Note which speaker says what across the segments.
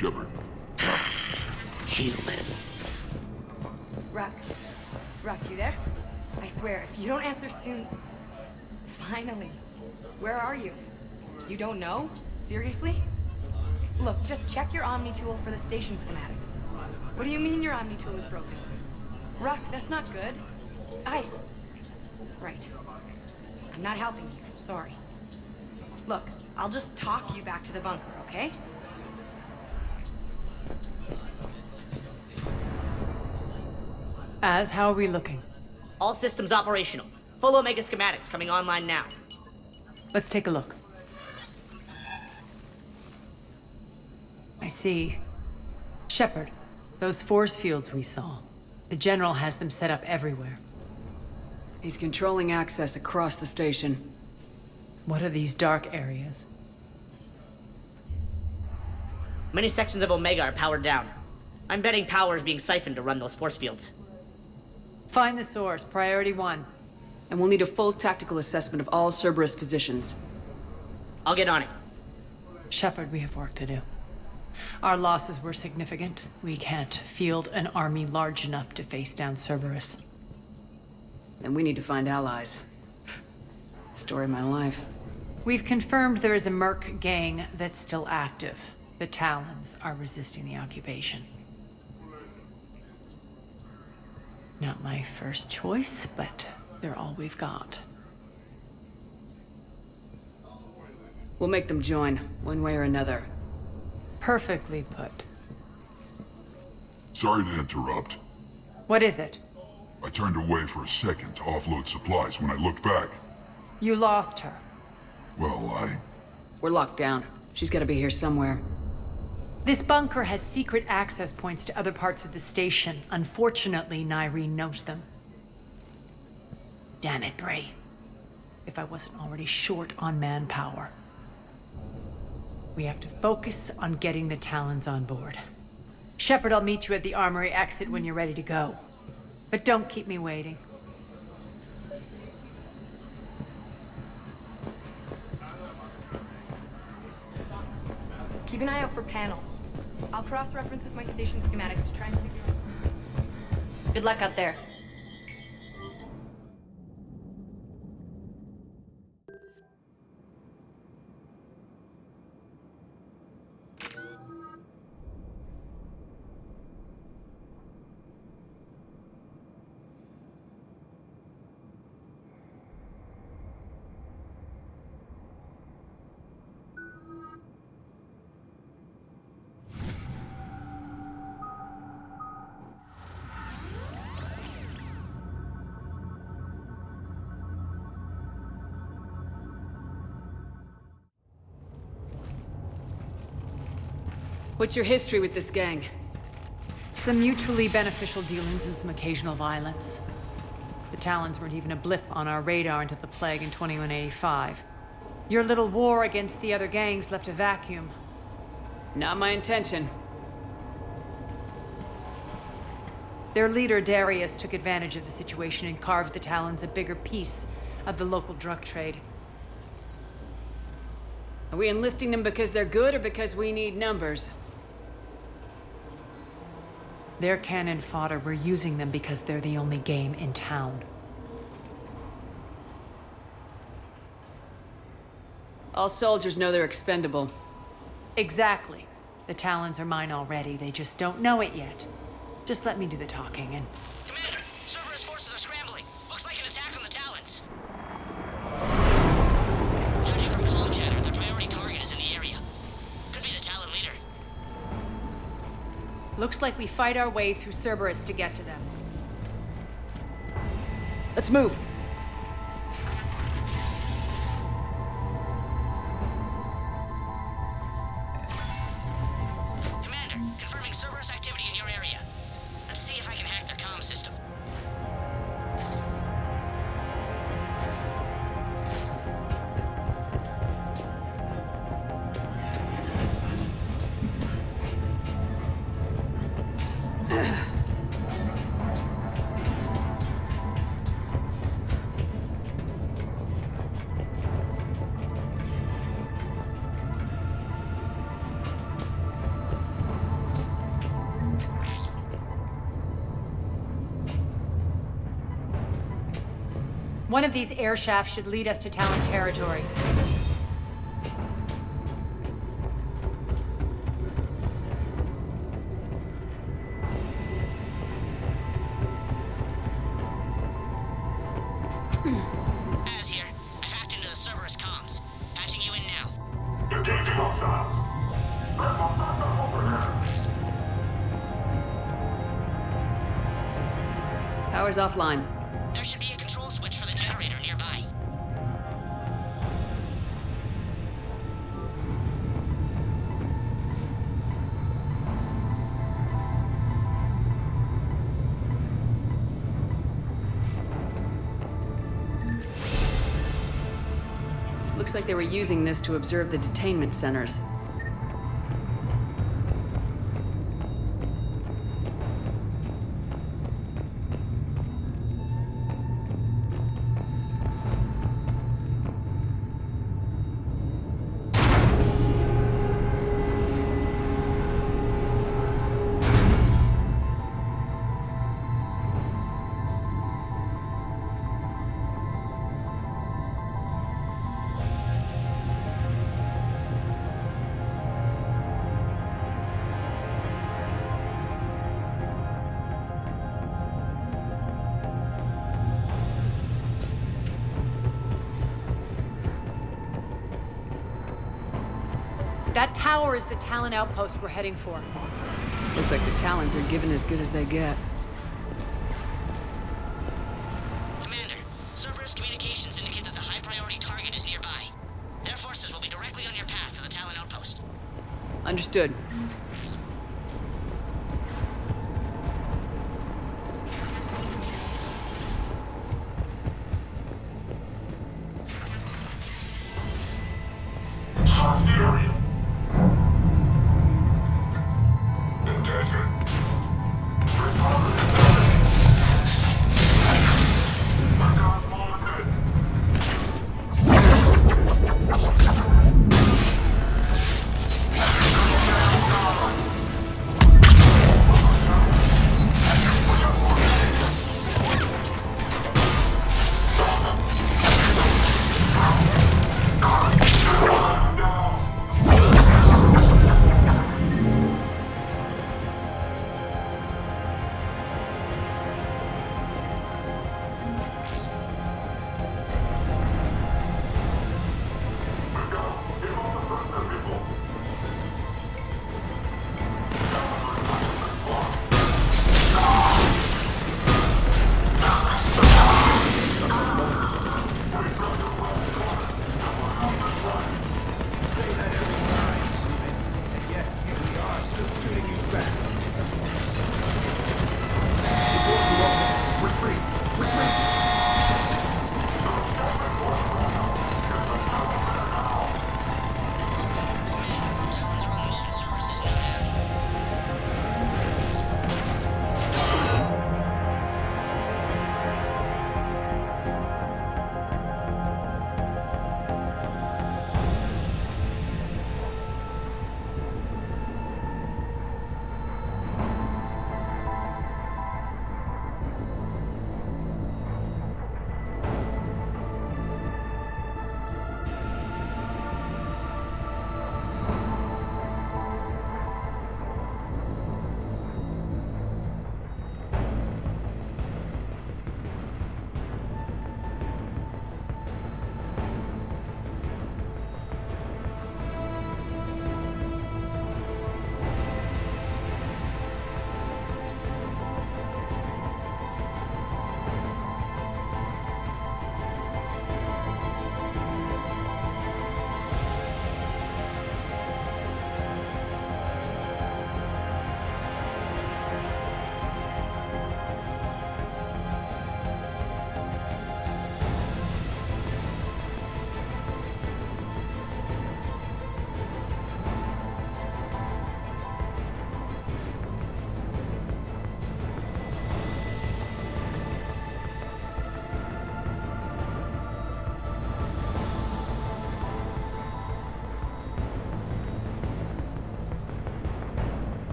Speaker 1: Shepard.
Speaker 2: Human.
Speaker 3: Ruck. Ruck, you there? I swear, if you don't answer soon... Finally. Where are you? You don't know? Seriously? Look, just check your Omni tool for the station schematics. What do you mean your Omni tool is broken? Ruck, that's not good. Right. I'm not helping you. Sorry. Look, I'll just talk you back to the bunker, okay?
Speaker 4: How are we looking?
Speaker 2: All systems operational. Full Omega schematics coming online now.
Speaker 4: Let's take a look. I see. Shepard, those force fields we saw. The General has them set up everywhere.
Speaker 5: He's controlling access across the station.
Speaker 4: What are these dark areas?
Speaker 2: Many sections of Omega are powered down. I'm betting power is being siphoned to run those force fields.
Speaker 4: Find the source, priority 1.
Speaker 5: And we'll need a full tactical assessment of all Cerberus positions.
Speaker 2: I'll get on it.
Speaker 4: Shepard, we have work to do. Our losses were significant. We can't field an army large enough to face down Cerberus.
Speaker 5: And we need to find allies. Story of my life.
Speaker 4: We've confirmed there is a Merc gang that's still active. The Talons are resisting the occupation. Not my first choice, but they're all we've got.
Speaker 5: We'll make them join, one way or another.
Speaker 4: Perfectly put.
Speaker 1: Sorry to interrupt.
Speaker 4: What is it?
Speaker 1: I turned away for a second to offload supplies. When I looked back,
Speaker 4: You lost her.
Speaker 1: well,
Speaker 5: We're locked down. She's gotta be here somewhere.
Speaker 4: This bunker has secret access points to other parts of the station. Unfortunately, Nyreen knows them. Damn it, Bray. If I wasn't already short on manpower. We have to focus on getting the Talons on board. Shepard, I'll meet you at the armory exit when you're ready to go. But don't keep me waiting.
Speaker 3: Keep an eye out for panels. I'll cross-reference with my station schematics to try and figure out... Good luck out there.
Speaker 5: What's your history with this gang?
Speaker 4: Some mutually beneficial dealings and some occasional violence. The Talons weren't even a blip on our radar until the plague in 2185. Your little war against the other gangs left a vacuum.
Speaker 5: Not my intention.
Speaker 4: Their leader, Darius, took advantage of the situation and carved the Talons a bigger piece of the local drug trade.
Speaker 5: Are we enlisting them because they're good or because we need numbers?
Speaker 4: They're cannon fodder. We're using them because they're the only game in town.
Speaker 5: All soldiers know they're expendable.
Speaker 4: Exactly. The Talons are mine already. They just don't know it yet. Just let me do the talking and...
Speaker 2: Commander, Cerberus forces are scrambling. Looks like an attack on the Talons. Judging from comm chatter, their priority target is in the area. Could be the Talon leader.
Speaker 4: Looks like we fight our way through Cerberus to get to them.
Speaker 5: Let's move.
Speaker 2: Commander, confirming Cerberus activity in your area. Let's see if I can hack their comm system.
Speaker 4: One of these air shafts should lead us to Talon territory.
Speaker 2: Az here. I've hacked into the Cerberus comms. Patching you in now.
Speaker 6: Engaging hostiles.
Speaker 5: Power's offline.
Speaker 2: There should be a control switch for the generator nearby.
Speaker 5: Looks like they were using this to observe the detainment centers.
Speaker 4: That tower is the Talon outpost we're heading for.
Speaker 5: Looks like the Talons are given as good as they get.
Speaker 2: Commander, Cerberus communications indicate that the high-priority target is nearby. Their forces will be directly on your path to the Talon outpost.
Speaker 5: Understood.
Speaker 6: Hostilian. Engaging. Recon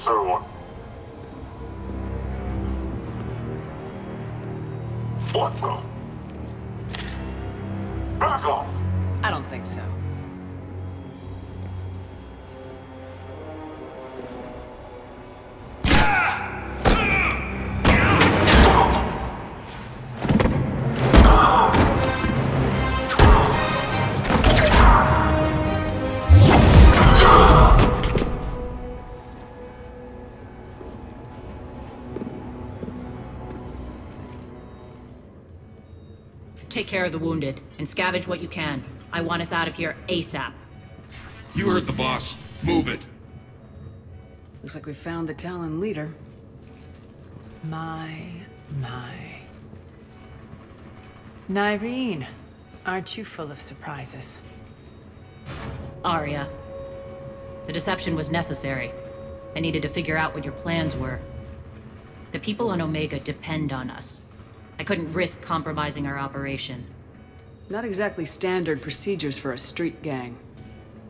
Speaker 6: ME307. What the? Back off!
Speaker 5: I don't think so.
Speaker 7: Take care of the wounded, and scavenge what you can. I want us out of here ASAP.
Speaker 8: You heard the boss. Move it.
Speaker 5: Looks like we found the Talon leader.
Speaker 4: My. Nyreen, aren't you full of surprises?
Speaker 7: Arya. The deception was necessary. I needed to figure out what your plans were. The people on Omega depend on us. I couldn't risk compromising our operation.
Speaker 5: Not exactly standard procedures for a street gang.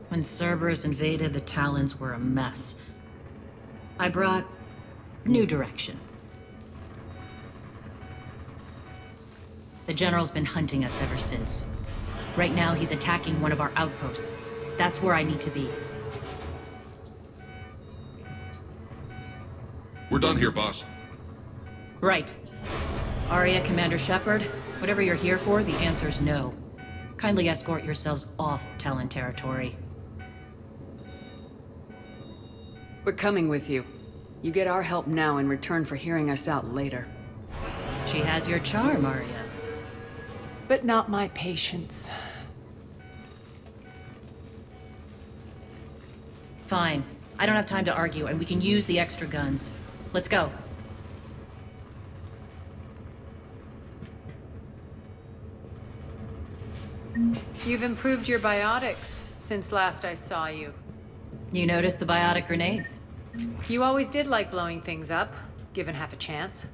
Speaker 7: When Cerberus invaded, the Talons were a mess. I brought new direction. The General's been hunting us ever since. Right now, he's attacking one of our outposts. That's where I need to be.
Speaker 8: We're done here, boss.
Speaker 7: Right. Arya, Commander Shepard, whatever you're here for, the answer's no. Kindly escort yourselves off Talon territory.
Speaker 5: We're coming with you. You get our help now in return for hearing us out later.
Speaker 7: She has your charm, Arya.
Speaker 4: But not my patience.
Speaker 7: Fine. I don't have time to argue, and we can use the extra guns. Let's go.
Speaker 4: You've improved your biotics since last I saw you.
Speaker 7: You noticed the biotic grenades?
Speaker 4: You always did like blowing things up, given half a chance.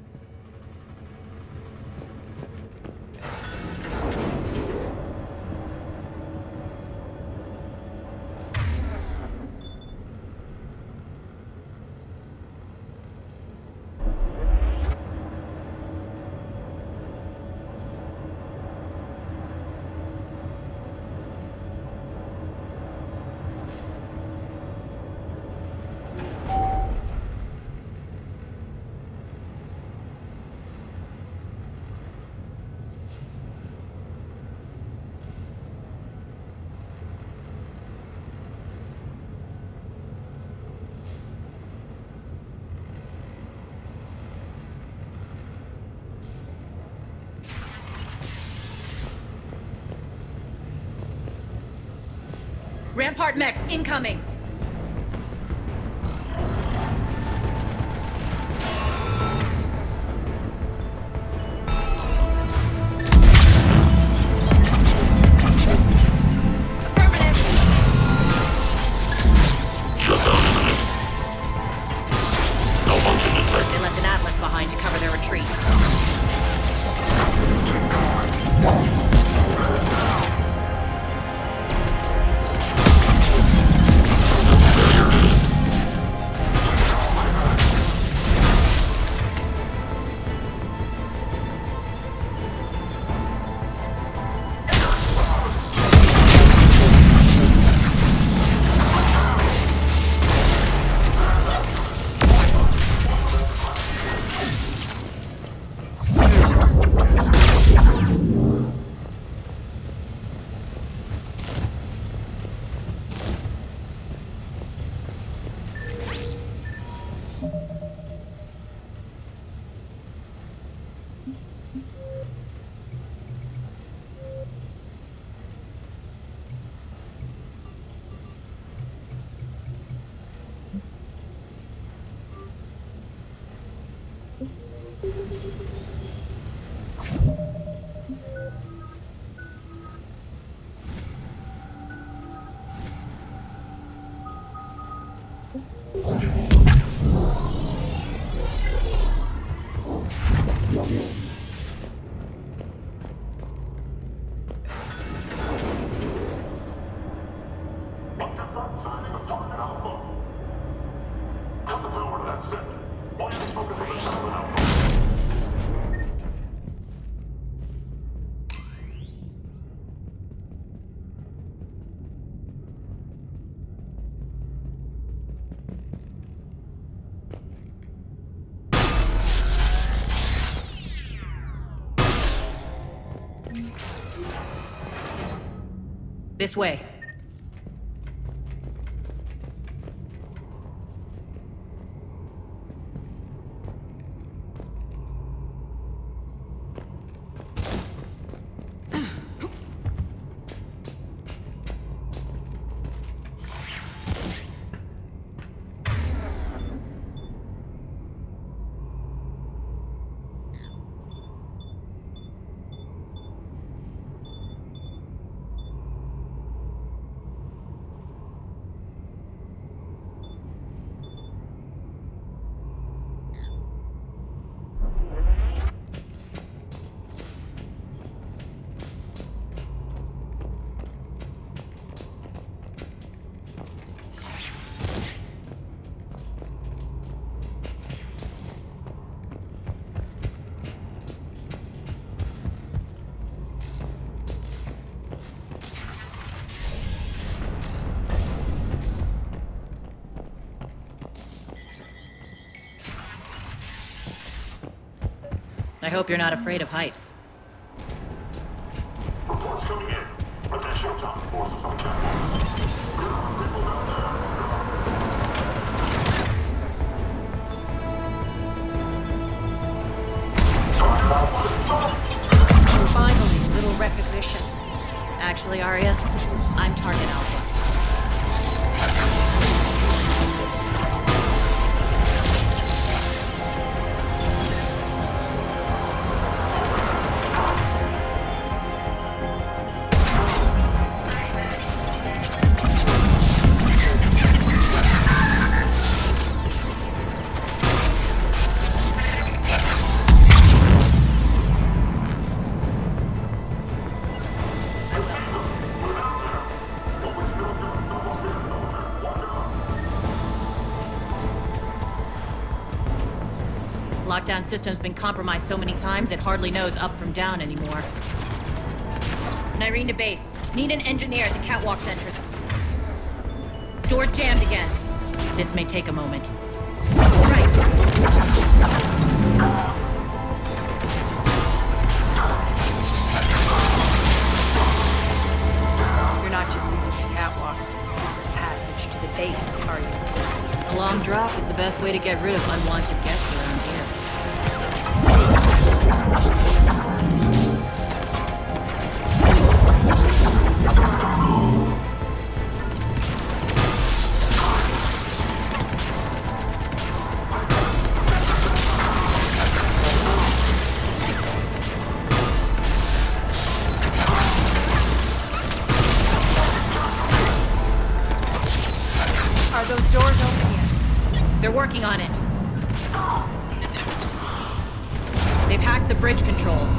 Speaker 7: Rampart mechs incoming! They left an Atlas behind to cover their retreat. This way. I hope you're not afraid of heights.
Speaker 6: Reports coming in. Attention top forces on catwalks. There are people down there.
Speaker 7: Finally, little recognition. Actually, Arya, I'm target alpha. Lockdown system's been compromised so many times it hardly knows up from down anymore. Nyreen to base. Need an engineer at the catwalk's entrance. Door's jammed again. This may take a moment. Right.
Speaker 4: You're not just using the catwalks as a passage to the base, are you?
Speaker 7: A long drop is the best way to get rid of unwanted guests around here.
Speaker 4: Are those doors open yet?
Speaker 7: They're working on it. They've hacked the bridge controls.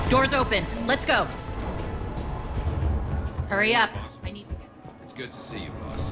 Speaker 7: Doors open. Let's go. Hurry up. I need to get...
Speaker 8: It's good to see you, boss.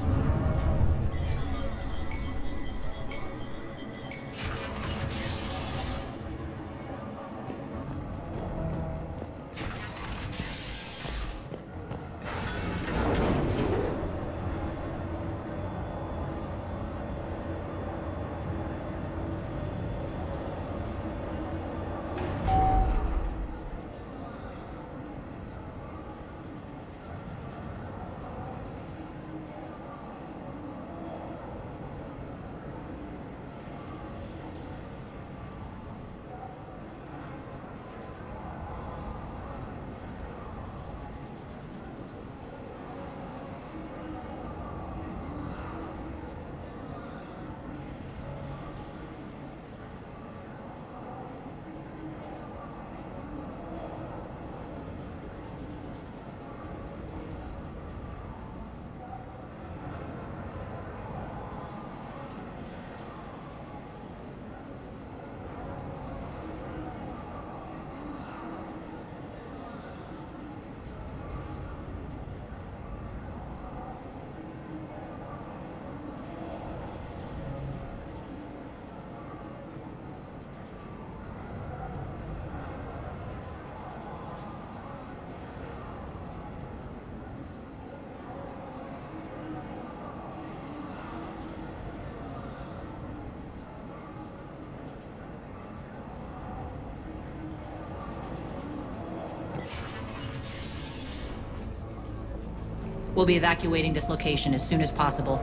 Speaker 7: We'll be evacuating this location as soon as possible.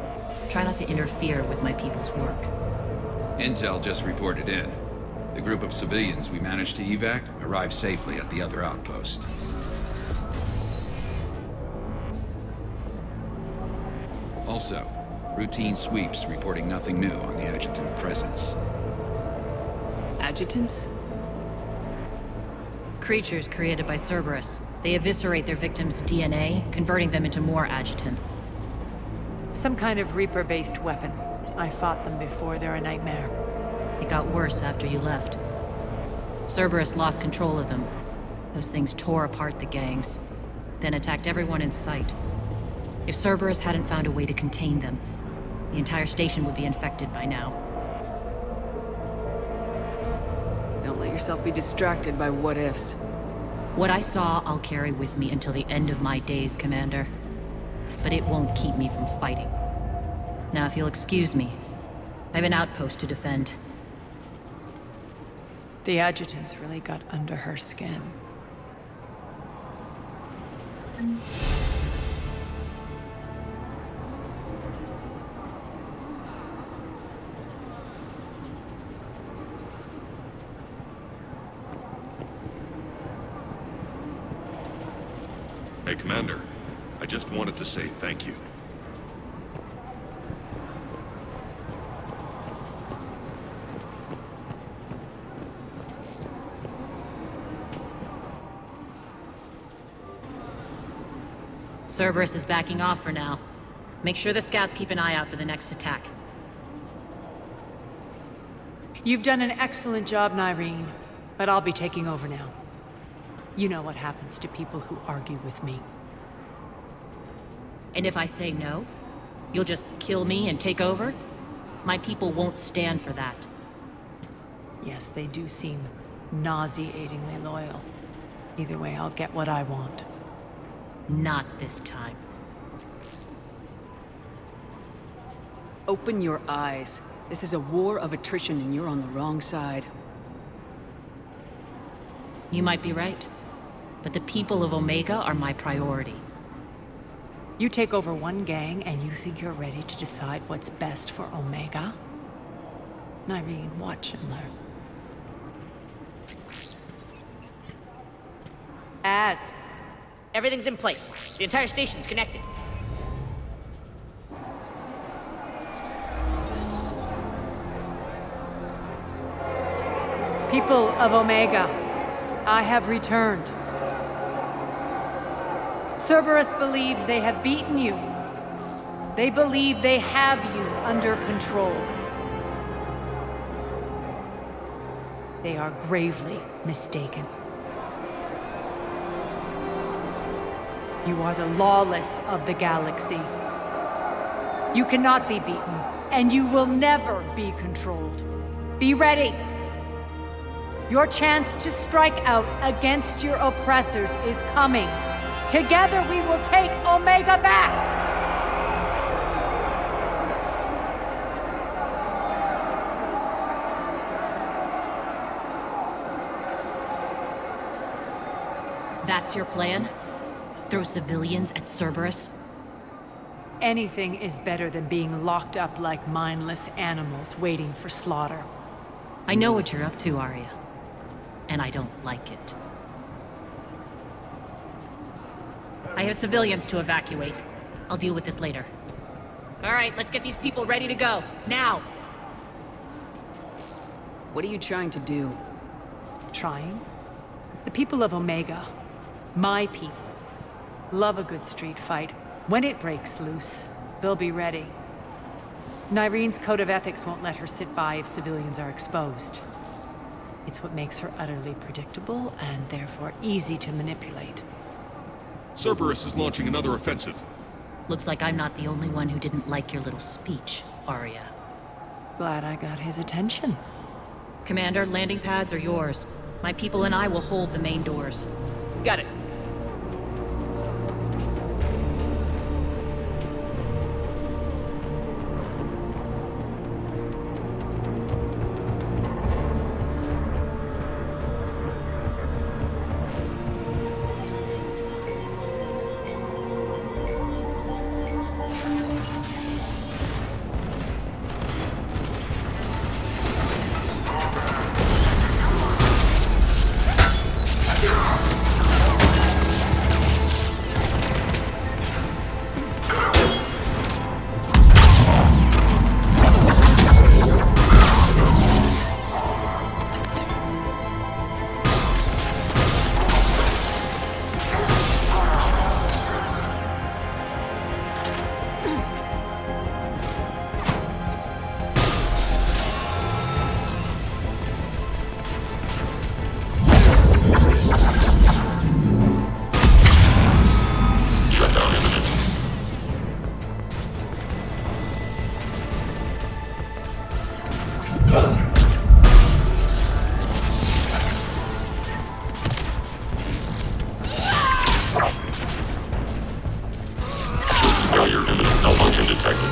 Speaker 7: Try not to interfere with my people's work.
Speaker 9: Intel just reported in. The group of civilians we managed to evac arrived safely at the other outpost. Also, routine sweeps reporting nothing new on the adjutant presence.
Speaker 5: Adjutants?
Speaker 7: Creatures created by Cerberus. They eviscerate their victims' DNA, converting them into more adjutants.
Speaker 4: Some kind of Reaper-based weapon. I fought them before, they're a nightmare.
Speaker 7: It got worse after you left. Cerberus lost control of them. Those things tore apart the gangs, then attacked everyone in sight. If Cerberus hadn't found a way to contain them, the entire station would be infected by now.
Speaker 5: Don't let yourself be distracted by what-ifs.
Speaker 7: What I saw, I'll carry with me until the end of my days, Commander. But it won't keep me from fighting. Now, if you'll excuse me, I have an outpost to defend.
Speaker 4: The adjutants really got under her skin.
Speaker 8: Hey, Commander. I just wanted to say thank you.
Speaker 7: Cerberus is backing off for now. Make sure the scouts keep an eye out for the next attack.
Speaker 4: You've done an excellent job, Nyreen, but I'll be taking over now. You know what happens to people who argue with me.
Speaker 7: And if I say no, you'll just kill me and take over? My people won't stand for that.
Speaker 4: Yes, they do seem nauseatingly loyal. Either way, I'll get what I want.
Speaker 7: Not this time.
Speaker 5: Open your eyes. This is a war of attrition and you're on the wrong side.
Speaker 7: You might be right, but the people of Omega are my priority.
Speaker 4: You take over one gang and you think you're ready to decide what's best for Omega? Nyreen, watch and learn.
Speaker 2: Everything's in place. The entire station's connected.
Speaker 4: People of Omega, I have returned. Cerberus believes they have beaten you. They believe they have you under control. They are gravely mistaken. You are the lawless of the galaxy. You cannot be beaten, and you will never be controlled. Be ready. Your chance to strike out against your oppressors is coming. Together we will take Omega back!
Speaker 7: That's your plan? Throw civilians at Cerberus?
Speaker 4: Anything is better than being locked up like mindless animals waiting for slaughter.
Speaker 7: I know what you're up to, Arya. And I don't like it. I have civilians to evacuate. I'll deal with this later. All right, let's get these people ready to go. Now!
Speaker 5: What are you trying to do?
Speaker 4: Trying? The people of Omega, my people, love a good street fight. When it breaks loose, they'll be ready. Nyreen's code of ethics won't let her sit by if civilians are exposed. It's what makes her utterly predictable and therefore easy to manipulate.
Speaker 8: Cerberus is launching another offensive.
Speaker 7: Looks like I'm not the only one who didn't like your little speech, Arya.
Speaker 4: Glad I got his attention.
Speaker 7: Commander, landing pads are yours. My people and I will hold the main doors.
Speaker 2: Got it.
Speaker 6: Failure imminent. Malfunction detected.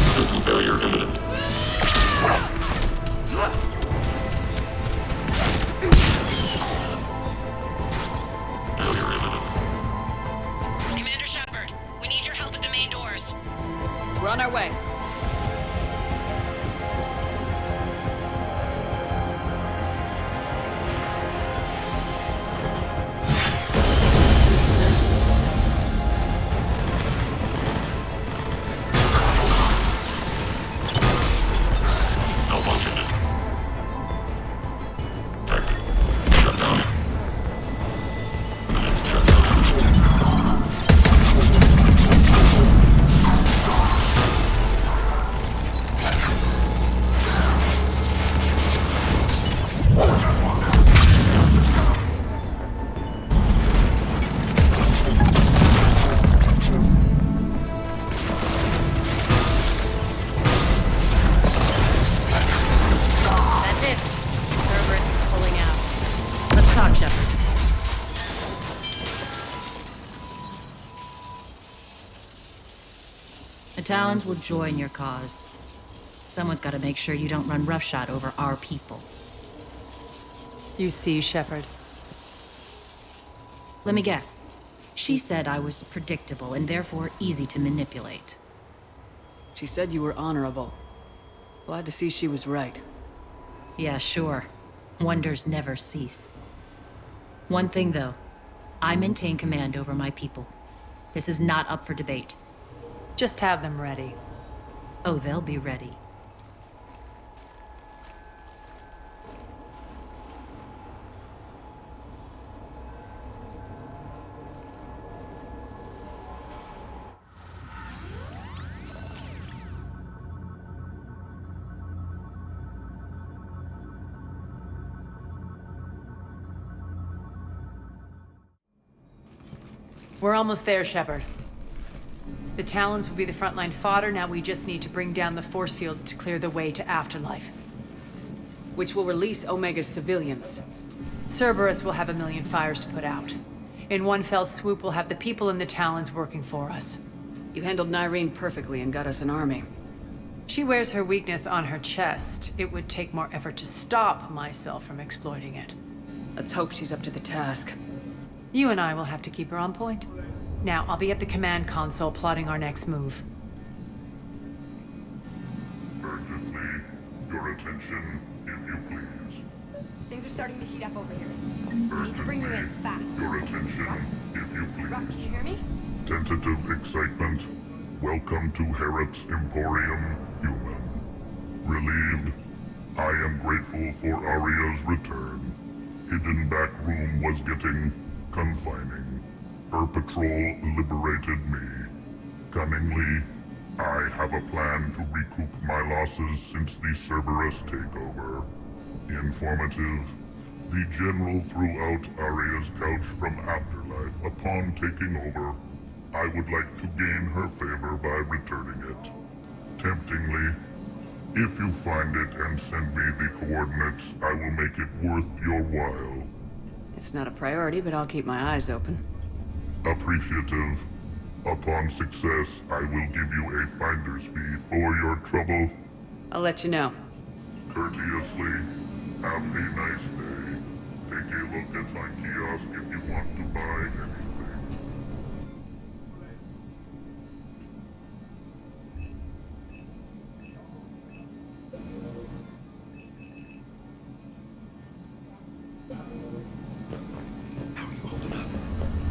Speaker 6: System failure imminent. Failure imminent.
Speaker 2: Commander Shepard, we need your help at the main doors.
Speaker 5: We're on our way.
Speaker 6: Malfunction detected. Shut down. Imminent shutdown.
Speaker 7: That's it. Cerberus is pulling out. Let's talk, Shepard. The Talons will join your cause. Someone's got to make sure you don't run roughshod over our people.
Speaker 4: You see, Shepard.
Speaker 7: Let me guess. She said I was predictable and therefore easy to manipulate.
Speaker 5: She said you were honorable. Glad to see she was right.
Speaker 7: Yeah, sure. Wonders never cease. One thing, though. I maintain command over my people. This is not up for debate.
Speaker 4: Just have them ready.
Speaker 7: Oh, they'll be ready.
Speaker 4: We're almost there, Shepard. The Talons will be the frontline fodder, now we just need to bring down the force fields to clear the way to Afterlife.
Speaker 5: Which will release Omega's civilians.
Speaker 4: Cerberus will have a million fires to put out. In one fell swoop, we'll have the people in the Talons working for us.
Speaker 5: You handled Nyreen perfectly and got us an army.
Speaker 4: She wears her weakness on her chest. It would take more effort to stop myself from exploiting it.
Speaker 5: Let's hope she's up to the task.
Speaker 4: You and I will have to keep her on point. Now, I'll be at the command console plotting our next move.
Speaker 1: Urgently, your attention, if you please.
Speaker 3: Things are starting to heat up over here. We need to bring you in fast.
Speaker 1: Your attention, if you
Speaker 3: Rock,
Speaker 1: please.
Speaker 3: can you hear me?
Speaker 1: Tentative excitement. Welcome to Harrot's Emporium, Human. Relieved, I am grateful for Aria's return. Hidden back room was getting confining. Her patrol liberated me. Cunningly, I have a plan to recoup my losses since the Cerberus takeover. Informative, the General threw out Aria's couch from Afterlife upon taking over. I would like to gain her favor by returning it. Temptingly, if you find it and send me the coordinates, I will make it worth your while.
Speaker 5: It's not a priority, but I'll keep my eyes open.
Speaker 1: Appreciative. Upon success, I will give you a finder's fee for your trouble.
Speaker 5: I'll let you know.
Speaker 1: Courteously, have a nice day. Take a look at my kiosk if you want to buy anything.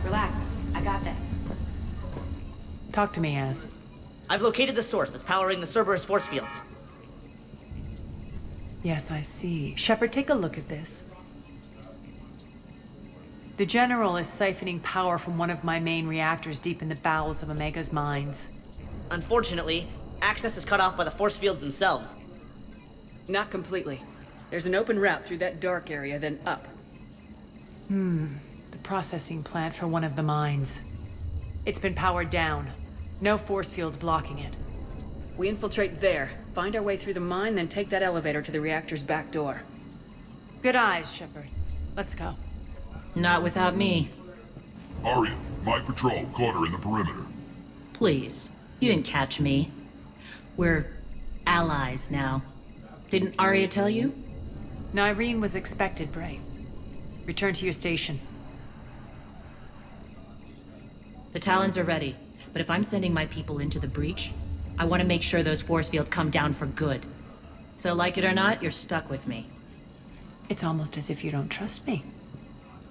Speaker 3: Relax. I got this.
Speaker 4: Talk to me, Az.
Speaker 2: I've located the source that's powering the Cerberus force fields.
Speaker 4: Yes, I see. Shepard, take a look at this. The General is siphoning power from one of my main reactors deep in the bowels of Omega's mines.
Speaker 2: Unfortunately, access is cut off by the force fields themselves.
Speaker 5: Not completely. There's an open route through that dark area, then up.
Speaker 4: The processing plant for one of the mines. It's been powered down. No force fields blocking it.
Speaker 5: We infiltrate there, find our way through the mine, then take that elevator to the reactor's back door.
Speaker 4: Good eyes, Shepard. Let's go.
Speaker 7: Not without me.
Speaker 1: Arya, My patrol caught her in the perimeter.
Speaker 7: Please. You didn't catch me. We're allies now. Didn't Arya tell you?
Speaker 4: Nyreen was expected, Bray. Return to your station.
Speaker 7: The Talons are ready, but if I'm sending my people into the breach, I want to make sure those force fields come down for good. So like it or not, you're stuck with me.
Speaker 4: It's almost as if you don't trust me.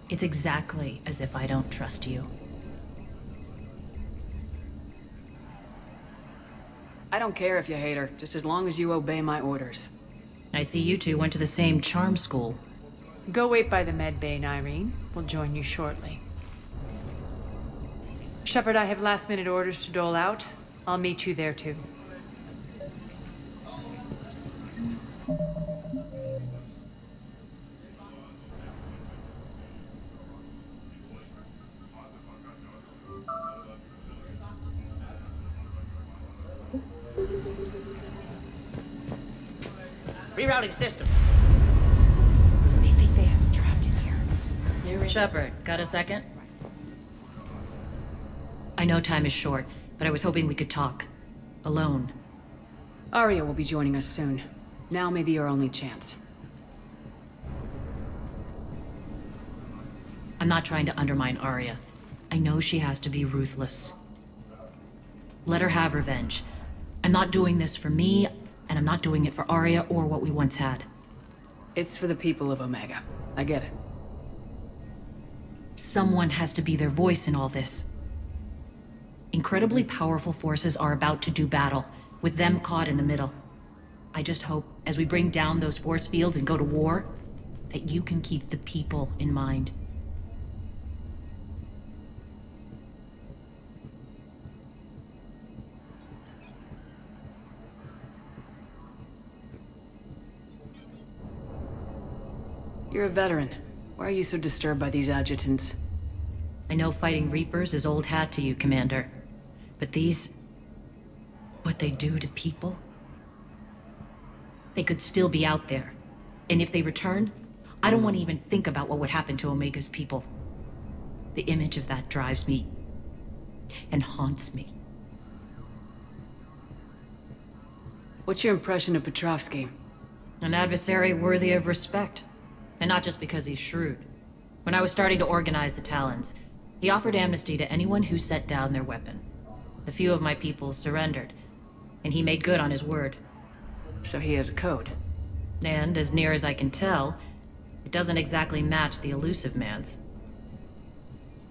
Speaker 7: It's exactly as if I don't trust you.
Speaker 5: I don't care if you hate her, just as long as you obey my orders.
Speaker 7: I see you two went to the same charm school.
Speaker 4: Go wait by the med bay, Nyreen. We'll join you shortly. Shepard, I have last-minute orders to dole out. I'll meet you there, too.
Speaker 2: Rerouting system.
Speaker 4: They think they have us trapped in here.
Speaker 7: Shepard, got a second? I know time is short, but I was hoping we could talk. Alone.
Speaker 5: Arya will be joining us soon. Now may be our only chance.
Speaker 7: I'm not trying to undermine Arya. I know she has to be ruthless. Let her have revenge. I'm not doing this for me, and I'm not doing it for Arya or what we once had.
Speaker 5: It's for the people of Omega. I get it.
Speaker 7: Someone has to be their voice in all this. Incredibly powerful forces are about to do battle, with them caught in the middle. I just hope, as we bring down those force fields and go to war, that you can keep the people in mind.
Speaker 5: You're a veteran. Why are you so disturbed by these adjutants?
Speaker 7: I know fighting Reapers is old hat to you, Commander. But these... what they do to people? They could still be out there. And if they return, I don't want to even think about what would happen to Omega's people. The image of that drives me... and haunts me.
Speaker 5: What's your impression of Petrovsky?
Speaker 7: An adversary worthy of respect. And not just because he's shrewd. When I was starting to organize the Talons, he offered amnesty to anyone who set down their weapon. A few of my people surrendered, and he made good on his word.
Speaker 5: So he has a code.
Speaker 7: And, as near as I can tell, it doesn't exactly match the elusive man's.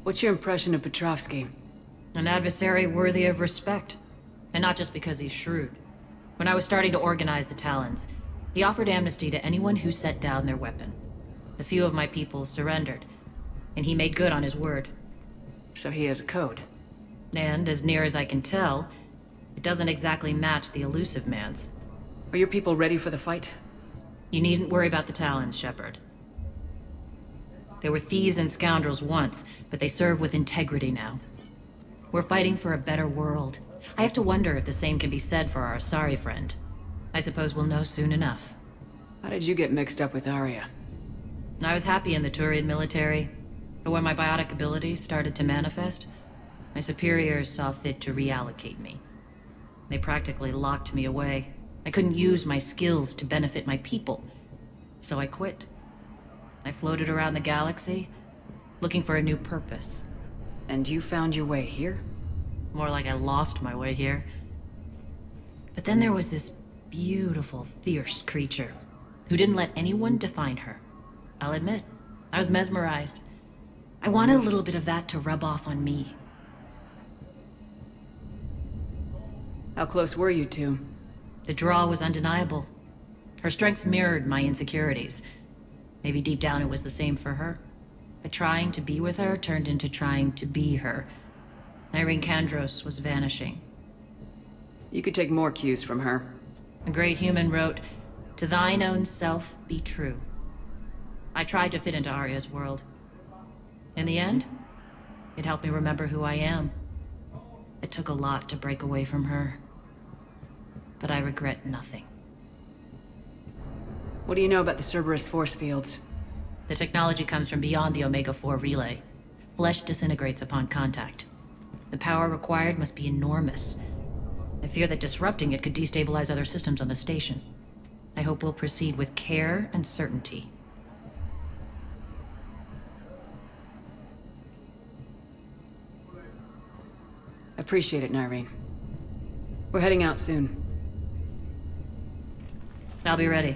Speaker 5: What's your impression of Petrovsky?
Speaker 7: An adversary worthy of respect. And not just because he's shrewd. When I was starting to organize the Talons, he offered amnesty to anyone who set down their weapon. A few of my people surrendered, and he made good on his word.
Speaker 5: So he has a code.
Speaker 7: And, as near as I can tell, it doesn't exactly match the elusive man's.
Speaker 5: Are your people ready for the fight?
Speaker 7: You needn't worry about the Talons, Shepard. They were thieves and scoundrels once, but they serve with integrity now. We're fighting for a better world. I have to wonder if the same can be said for our Asari friend. I suppose we'll know soon enough.
Speaker 5: How did you get mixed up with Arya?
Speaker 7: I was happy in the Turian military, but when my biotic abilities started to manifest, my superiors saw fit to reallocate me. They practically locked me away. I couldn't use my skills to benefit my people, so I quit. I floated around the galaxy, looking for a new purpose.
Speaker 5: And you found your way here?
Speaker 7: More like I lost my way here. But then there was this beautiful, fierce creature who didn't let anyone define her. I'll admit, I was mesmerized. I wanted a little bit of that to rub off on me.
Speaker 5: How close were you two?
Speaker 7: The draw was undeniable. Her strengths mirrored my insecurities. Maybe deep down it was the same for her. But trying to be with her turned into trying to be her. Irene Kandros was vanishing.
Speaker 5: You could take more cues from her.
Speaker 7: A great human wrote, "To thine own self be true." I tried to fit into Arya's world. In the end, it helped me remember who I am. It took a lot to break away from her. But I regret nothing.
Speaker 5: What do you know about the Cerberus force fields?
Speaker 7: The technology comes from beyond the Omega-4 relay. Flesh disintegrates upon contact. The power required must be enormous. I fear that disrupting it could destabilize other systems on the station. I hope we'll proceed with care and certainty.
Speaker 5: Appreciate it, Nyreen. We're heading out soon.
Speaker 7: I'll be ready.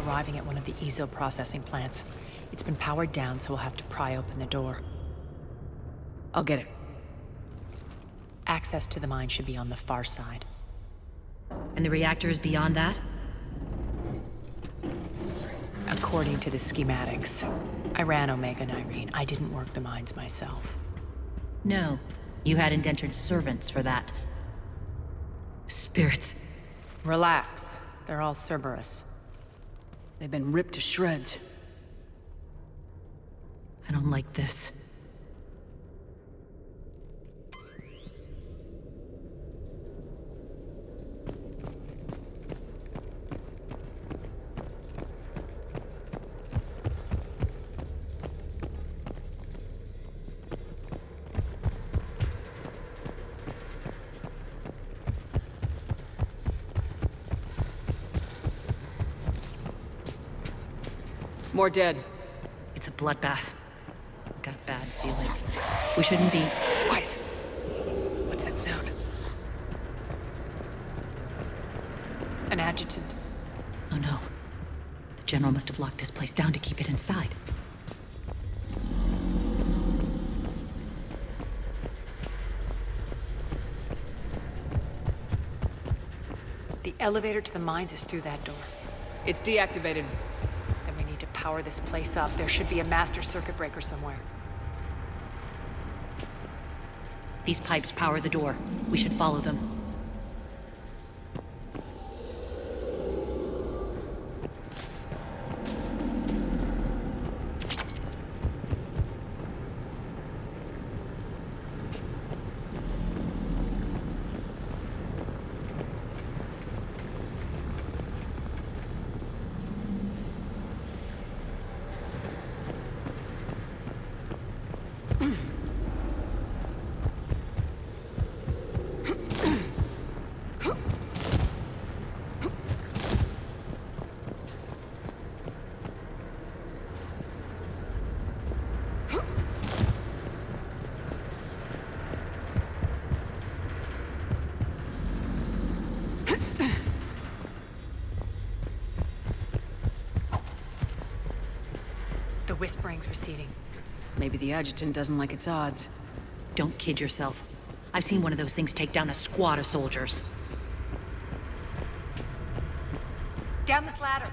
Speaker 4: Arriving at one of the ESO processing plants. It's been powered down, so we'll have to pry open the door.
Speaker 5: I'll get it.
Speaker 4: Access to the mine should be on the far side.
Speaker 7: And the reactor is beyond that?
Speaker 4: According to the schematics. I ran Omega, Nyreen. I didn't work the mines myself.
Speaker 7: No. You had indentured servants for that. Spirits.
Speaker 4: Relax. They're all Cerberus.
Speaker 5: They've been ripped to shreds.
Speaker 7: I don't like this.
Speaker 5: More dead.
Speaker 7: It's a bloodbath. Got a bad feeling. We shouldn't be...
Speaker 4: Quiet! What's that sound? An adjutant.
Speaker 7: Oh no. The General must have locked this place down to keep it inside.
Speaker 4: The elevator to the mines is through that door.
Speaker 5: It's deactivated.
Speaker 4: Then we need to power this place up. There should be a master circuit breaker somewhere.
Speaker 7: These pipes power the door. We should follow them.
Speaker 4: The whispering's receding.
Speaker 5: Maybe the adjutant doesn't like its odds.
Speaker 7: Don't kid yourself. I've seen one of those things take down a squad of soldiers.
Speaker 4: Down this ladder!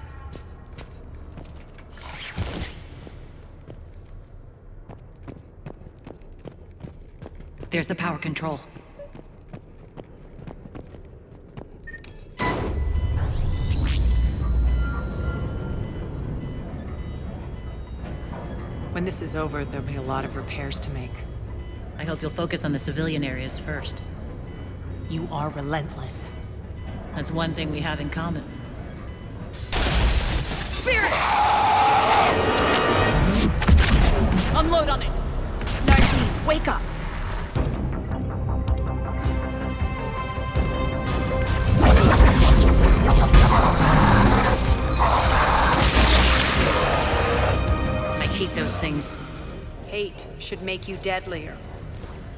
Speaker 7: There's the power control.
Speaker 4: When this is over, there'll be a lot of repairs to make.
Speaker 7: I hope you'll focus on the civilian areas first.
Speaker 4: You are relentless.
Speaker 7: That's one thing we have in common.
Speaker 5: Spirit! Unload on it!
Speaker 4: Nardine, wake up!
Speaker 7: I hate those things.
Speaker 4: Hate should make you deadlier.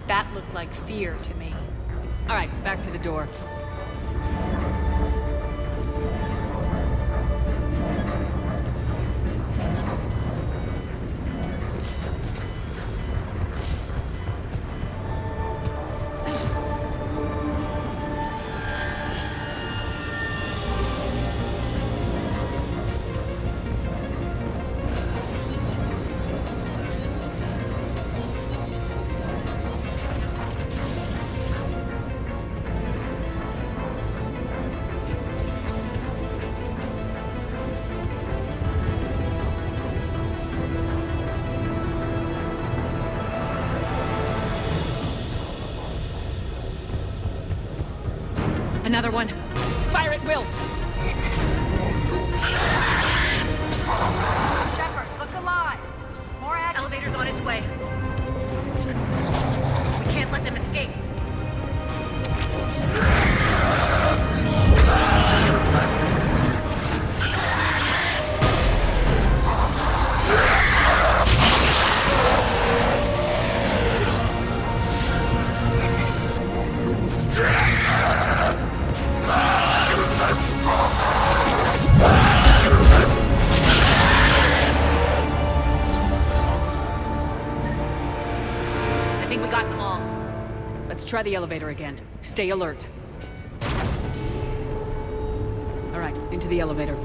Speaker 4: That looked like fear to me.
Speaker 5: All right, back to the door.
Speaker 7: Another one. Fire at will!
Speaker 4: Shepard, look alive! More
Speaker 7: Elevator's on its way. We can't let them escape. I think we got them all.
Speaker 5: Let's try the elevator again. Stay alert. All right, into the elevator.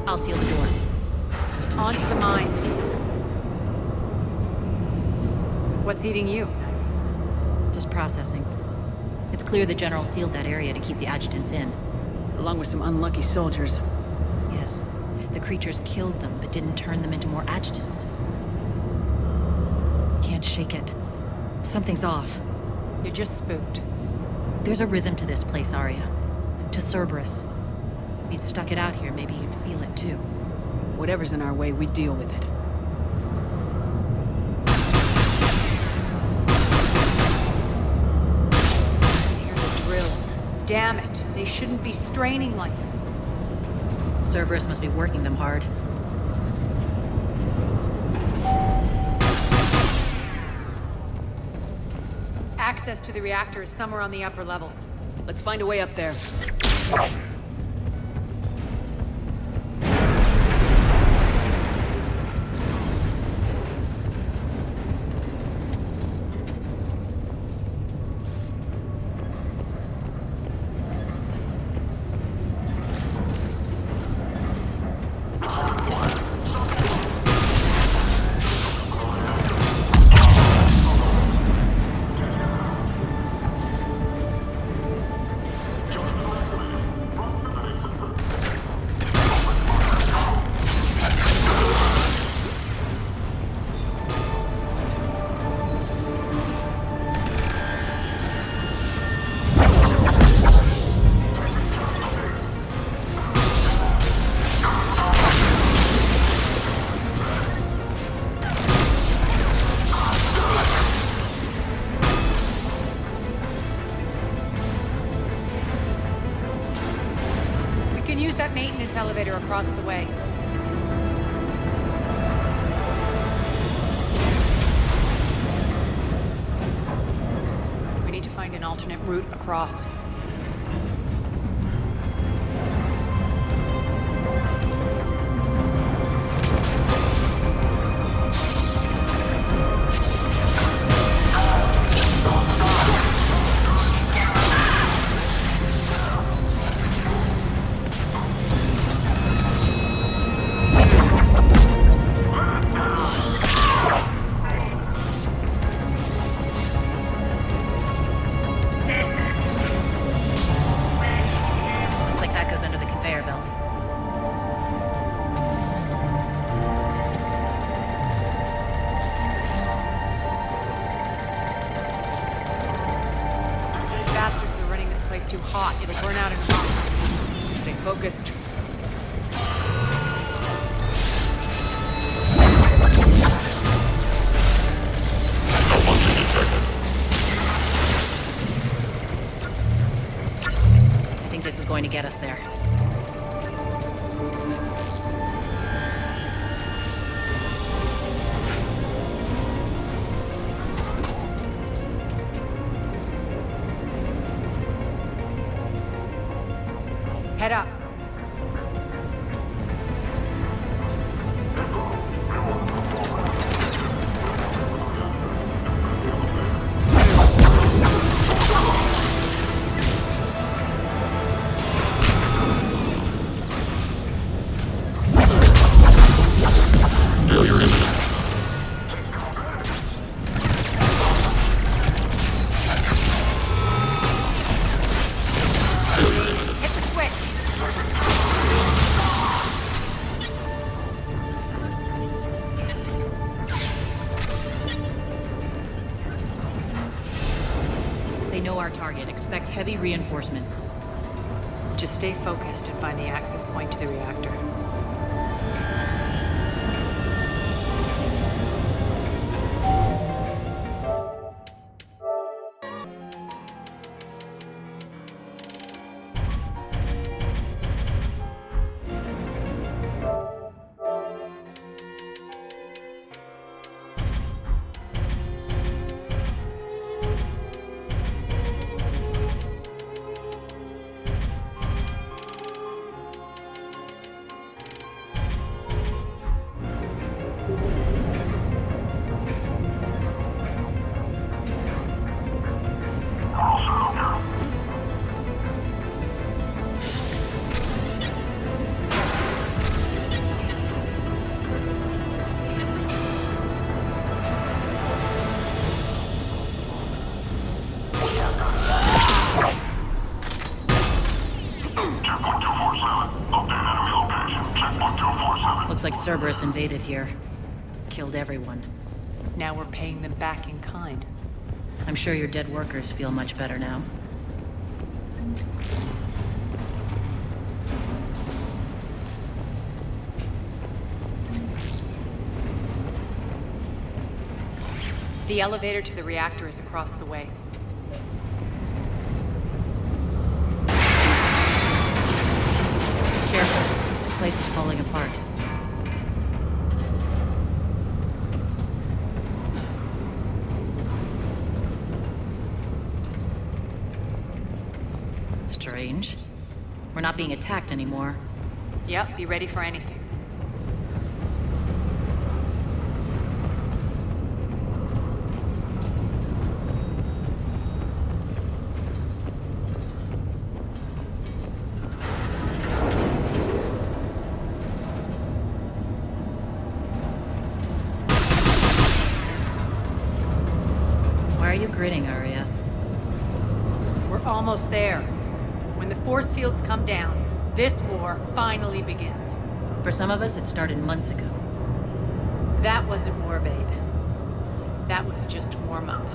Speaker 7: I'll seal the door.
Speaker 5: Just
Speaker 4: On to the mines. What's eating you?
Speaker 7: Just processing. It's clear the General sealed that area to keep the adjutants in.
Speaker 5: Along with some unlucky soldiers.
Speaker 7: Yes. The creatures killed them, but didn't turn them into more adjutants. Can't shake it. Something's off.
Speaker 4: You're just spooked.
Speaker 7: There's a rhythm to this place, Arya. To Cerberus. If you'd stuck it out here, maybe you'd feel it too.
Speaker 5: Whatever's in our way, we deal with it.
Speaker 4: Hear the drills. Damn it. They shouldn't be straining like that.
Speaker 7: Cerberus must be working them hard.
Speaker 4: Access to the reactor is somewhere on the upper level.
Speaker 5: Let's find a way up there.
Speaker 4: Use that maintenance elevator across the way. We need to find an alternate route across. Too hot. It'll burn out in a month.
Speaker 5: Stay focused.
Speaker 7: I think this is going to get us there.
Speaker 4: Head up.
Speaker 7: They know our target. Expect heavy reinforcements.
Speaker 4: Just stay focused and find the access point to the reactor.
Speaker 7: Looks like Cerberus invaded here. Killed everyone.
Speaker 4: Now we're paying them back in kind.
Speaker 7: I'm sure your dead workers feel much better now.
Speaker 4: The elevator to the reactor is across the way.
Speaker 7: Careful. This place is falling apart. Strange. We're not being attacked anymore.
Speaker 4: Yep, be ready for anything.
Speaker 7: Why are you grinning, Arya?
Speaker 4: We're almost there. When the force fields come down, this war finally begins.
Speaker 7: For some of us, it started months ago.
Speaker 4: That wasn't war, babe. That was just warm up.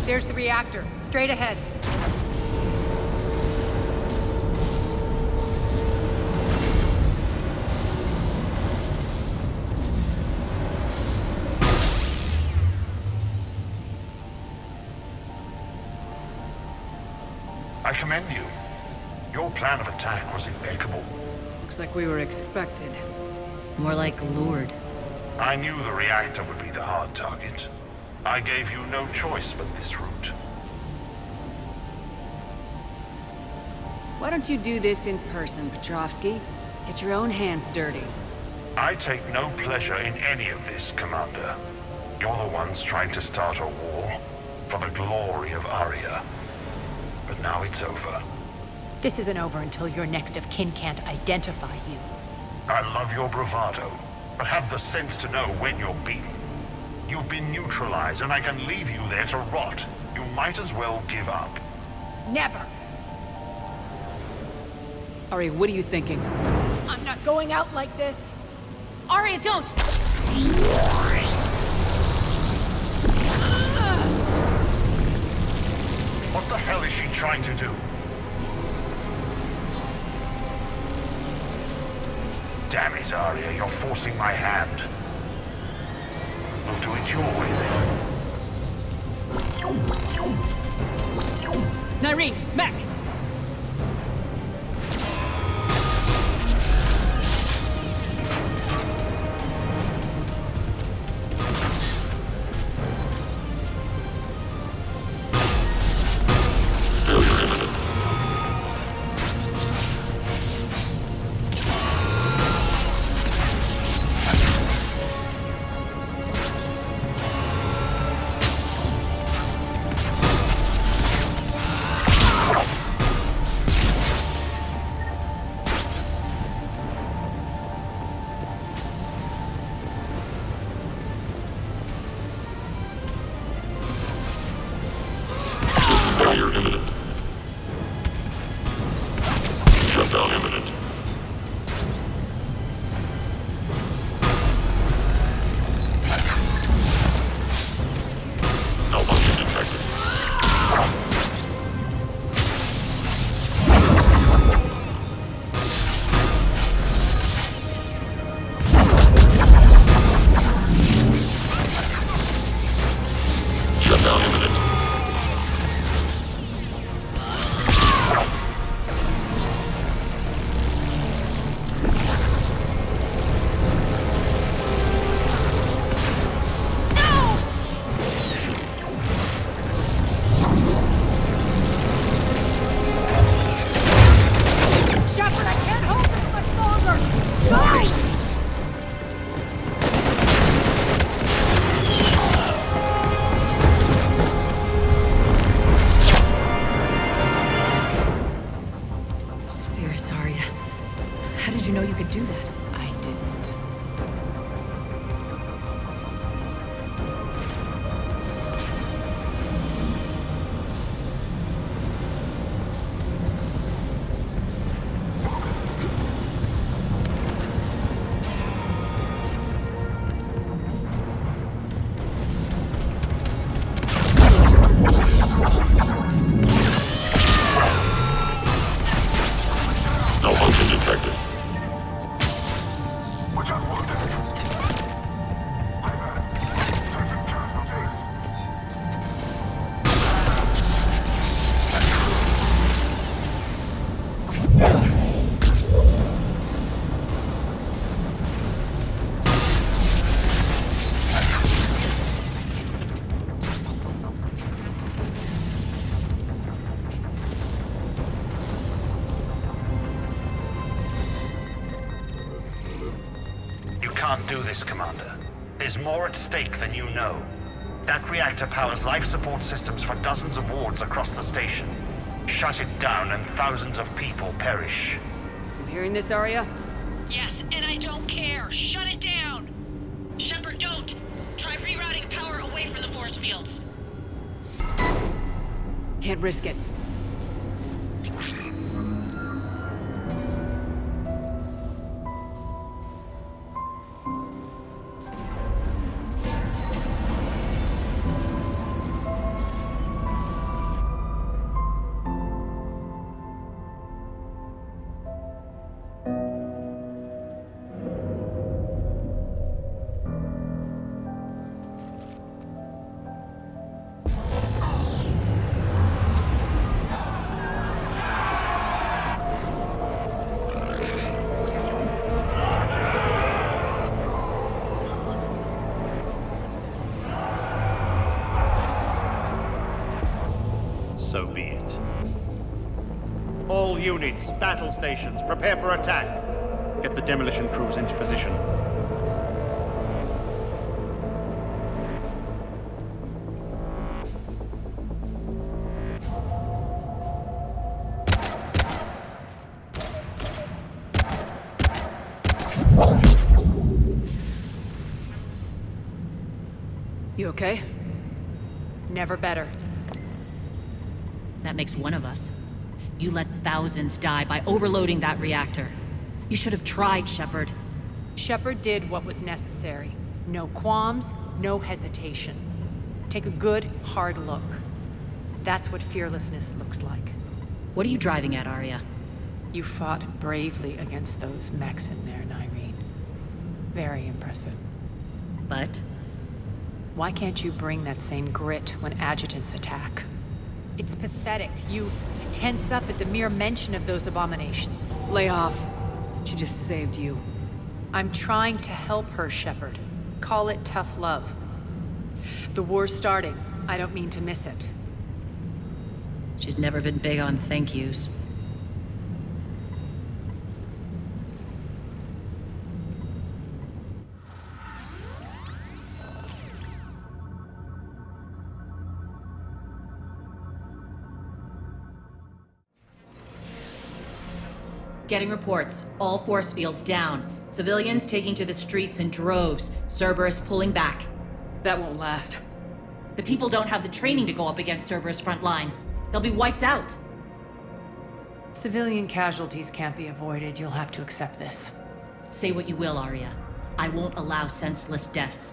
Speaker 4: There's the reactor, straight ahead.
Speaker 6: I commend you. Your plan of attack was impeccable.
Speaker 5: Looks like we were expected.
Speaker 7: More like lured.
Speaker 6: I knew the reactor would be the hard target. I gave you no choice but this route.
Speaker 5: Why don't you do this in person, Petrovsky? Get your own hands dirty.
Speaker 6: I take no pleasure in any of this, Commander. You're the ones trying to start a war for the glory of Arya. But now it's over.
Speaker 4: This isn't over until your next of kin can't identify you.
Speaker 6: I love your bravado, but have the sense to know when you're beaten. You've been neutralized, and I can leave you there to rot. You might as well give up.
Speaker 4: Never!
Speaker 5: Ari, what are you thinking?
Speaker 4: I'm not going out like this!
Speaker 7: Arya, don't!
Speaker 6: What the hell is she trying to do? Damn it, Arya, you're forcing my hand. We'll do it your way, then.
Speaker 4: Nyreen, Max!
Speaker 10: Countdown imminent.
Speaker 4: Shepard, I can't hold this much longer! Go!
Speaker 7: Spirits, Arya. How did you know you could do that?
Speaker 4: I didn't.
Speaker 10: Malfunction detected.
Speaker 6: You can't do this, Commander. There's more at stake than you know. That reactor powers life support systems for dozens of wards across the station. Shut it down and thousands of people perish.
Speaker 5: You hearing this, Arya?
Speaker 2: Yes, and I don't care. Shut it down. Shepard, don't. Try rerouting power away from the force fields.
Speaker 5: Can't risk it.
Speaker 11: So be it. All units, battle stations, prepare for attack. Get the demolition crews into position.
Speaker 5: You okay?
Speaker 4: Never better.
Speaker 7: That makes one of us. You let thousands die by overloading that reactor. You should have tried, Shepard.
Speaker 4: Shepard did what was necessary. No qualms, no hesitation. Take a good, hard look. That's what fearlessness looks like.
Speaker 7: What are you driving at, Arya?
Speaker 4: You fought bravely against those mechs in there, Nyreen. Very impressive.
Speaker 7: But?
Speaker 4: Why can't you bring that same grit when adjutants attack? It's pathetic. You tense up at the mere mention of those abominations.
Speaker 5: Lay off. She just saved you.
Speaker 4: I'm trying to help her, Shepard. Call it tough love. The war's starting. I don't mean to miss it.
Speaker 7: She's never been big on thank yous. Getting reports. All force fields down. Civilians taking to the streets in droves. Cerberus pulling back.
Speaker 5: That won't last.
Speaker 7: The people don't have the training to go up against Cerberus front lines. They'll be wiped out.
Speaker 4: Civilian casualties can't be avoided. You'll have to accept this.
Speaker 7: Say what you will, Arya. I won't allow senseless deaths.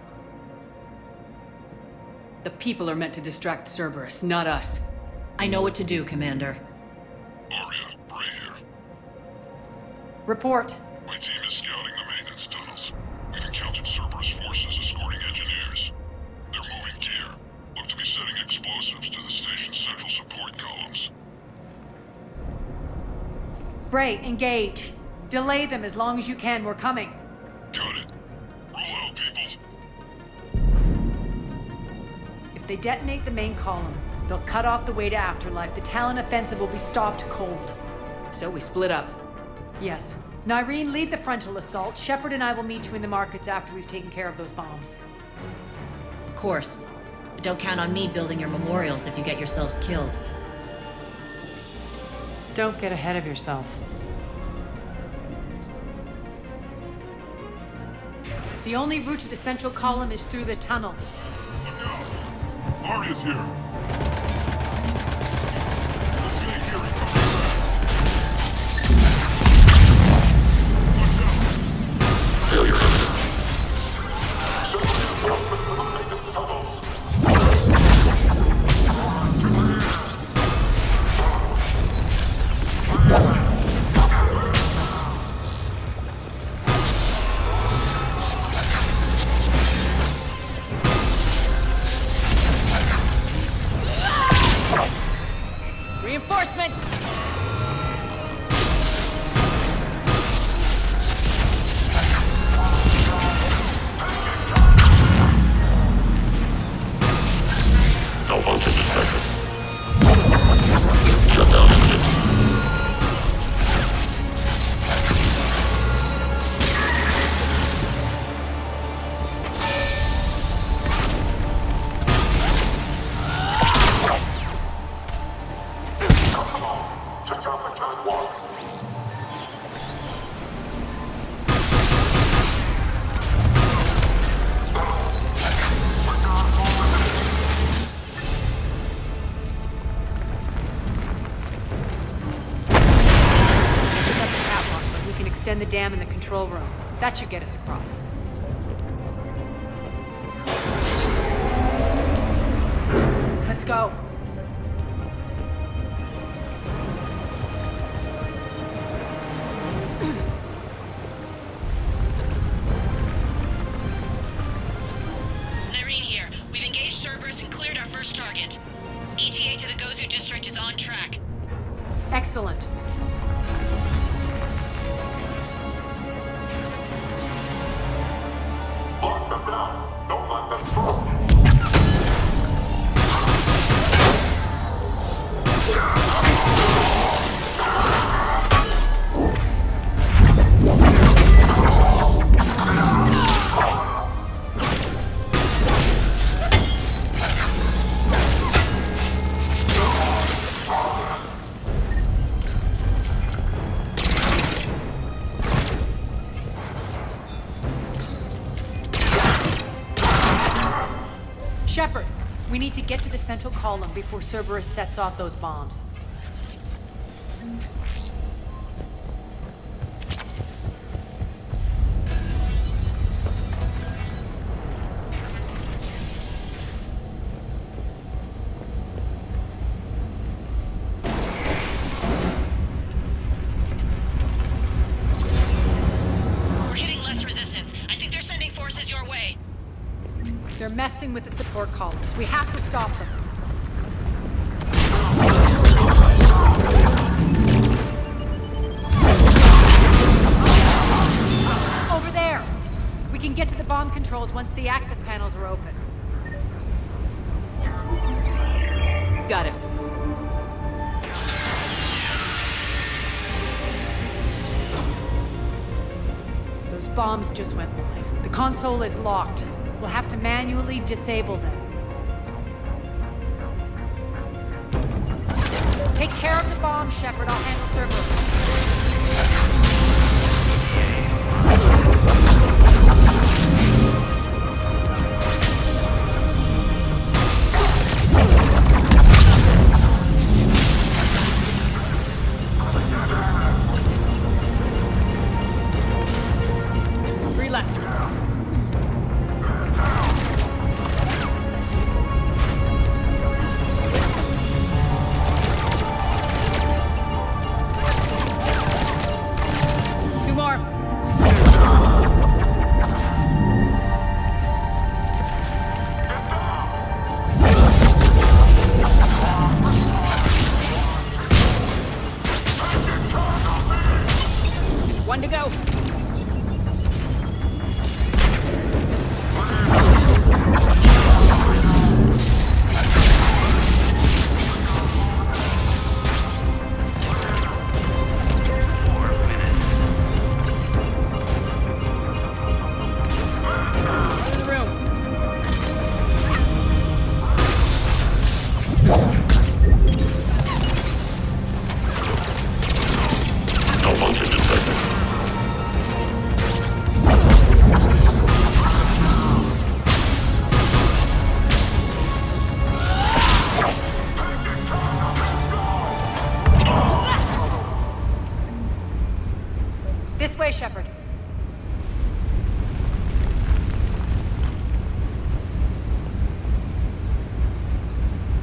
Speaker 5: The people are meant to distract Cerberus, not us.
Speaker 7: I know what to do, Commander.
Speaker 1: Arya, Bray here.
Speaker 4: Report.
Speaker 1: My team is scouting the maintenance tunnels. We've encountered Cerberus forces escorting engineers. They're moving gear. Look to be setting a
Speaker 4: Bray, engage. Delay them as long as you can. We're coming.
Speaker 10: Got it. Roll out, people.
Speaker 4: If they detonate the main column, they'll cut off the way to Afterlife. The Talon offensive will be stopped cold.
Speaker 5: So we split up.
Speaker 4: Yes. Nyreen, lead the frontal assault. Shepard and I will meet you in the markets after we've taken care of those bombs.
Speaker 7: Of course. But don't count on me building your memorials if you get yourselves killed.
Speaker 4: Don't get ahead of yourself. The only route to the central column is through the tunnels.
Speaker 1: Look out! Arya's here! Stay here and cover
Speaker 10: Failure imminent.
Speaker 4: Reinforcements!
Speaker 10: Malfunction detected. Shutdown imminent.
Speaker 4: Extend the dam in the control room. That should get us across. Let's go.
Speaker 7: Nyreen here. We've engaged Cerberus and cleared our first target. ETA to the Gozu district is on track.
Speaker 4: Excellent.
Speaker 10: Lock them down. Don't let them through.
Speaker 4: Shepard, we need to get to the central column before Cerberus sets off those bombs.
Speaker 7: We're hitting less resistance. I think they're sending forces your way.
Speaker 4: They're messing with the support columns. We have to stop them. Over there! We can get to the bomb controls once the access panels are open.
Speaker 5: Got it.
Speaker 4: Those bombs just went live. The console is locked. We'll have to manually disable them. Take care of the bomb, Shepard. I'll handle Cerberus. Three left.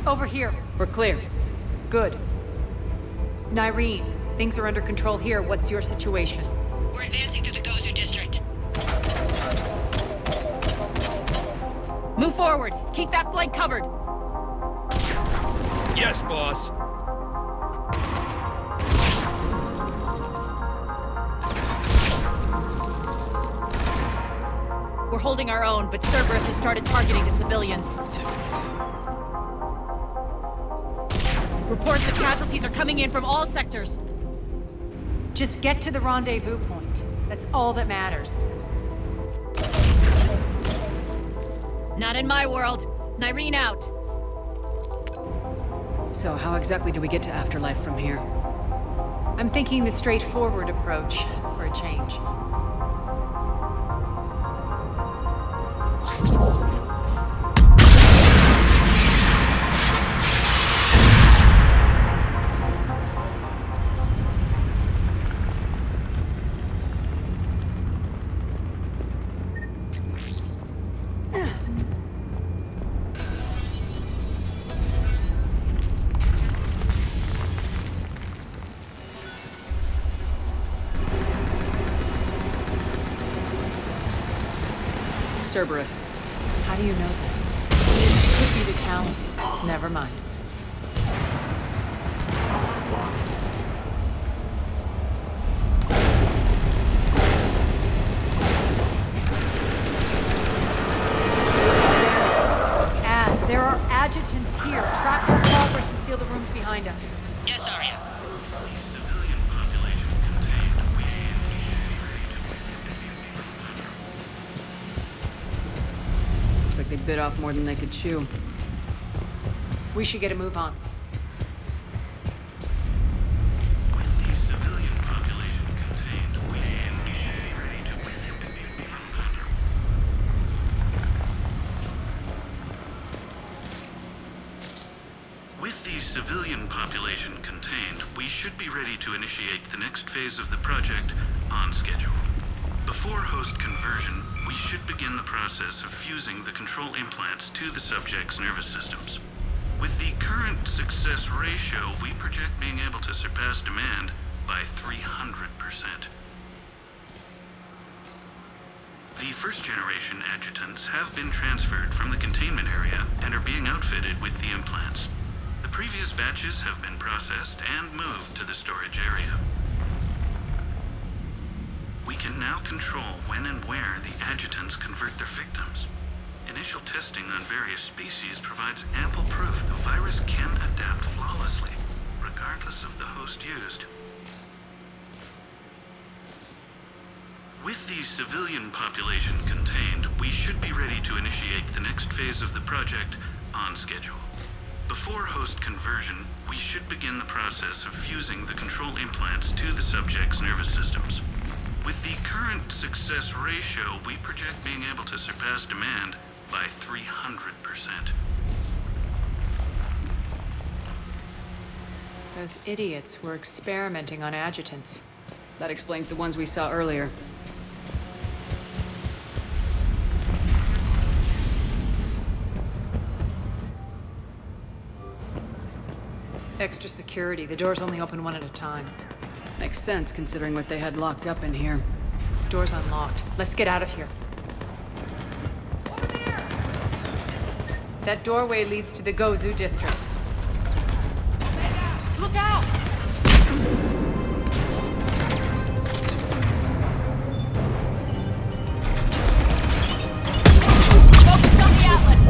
Speaker 4: Over here.
Speaker 5: We're clear.
Speaker 4: Good. Nyreen, things are under control here. What's your situation?
Speaker 7: We're advancing through the Gozu district. Move forward. Keep that flank covered.
Speaker 9: Yes, boss.
Speaker 7: We're holding our own, but Cerberus has started targeting the civilians. Reports of casualties are coming in from all sectors.
Speaker 4: Just get to the rendezvous point. That's all that matters.
Speaker 7: Not in my world. Nyreen out.
Speaker 5: So how exactly do we get to Afterlife from here?
Speaker 4: I'm thinking the straightforward approach for a change.
Speaker 5: Cerberus.
Speaker 4: How do you know that? Could be the talent. Never mind. There are adjutants here. Track our progress and seal the rooms behind us.
Speaker 2: Yes, Arya.
Speaker 5: Looks like they bit off more than they could chew.
Speaker 4: We should get a move on.
Speaker 12: With the civilian population contained, we should be ready to initiate the next phase of the project on schedule. Before host conversion, we should begin the process of fusing the control implants to the subject's nervous systems. With the current success ratio, we project being able to surpass demand by 300%. The first-generation adjutants have been transferred from the containment area and are being outfitted with the implants. The previous batches have been processed and moved to the storage area. We can now control when and where the adjutants convert their victims. Initial testing on various species provides ample proof the virus can adapt flawlessly, regardless of the host used. With the civilian population contained, we should be ready to initiate the next phase of the project on schedule. Before host conversion, we should begin the process of fusing the control implants to the subject's nervous systems. With the current success ratio, we project being able to surpass demand by 300%.
Speaker 4: Those idiots were experimenting on adjutants.
Speaker 5: That explains the ones we saw earlier.
Speaker 4: Extra security. The doors only open one at a time.
Speaker 5: Makes sense, considering what they had locked up in here.
Speaker 4: Door's unlocked. Let's get out of here. That doorway leads to the Gozu district.
Speaker 7: Look out! Focus on the Atlas!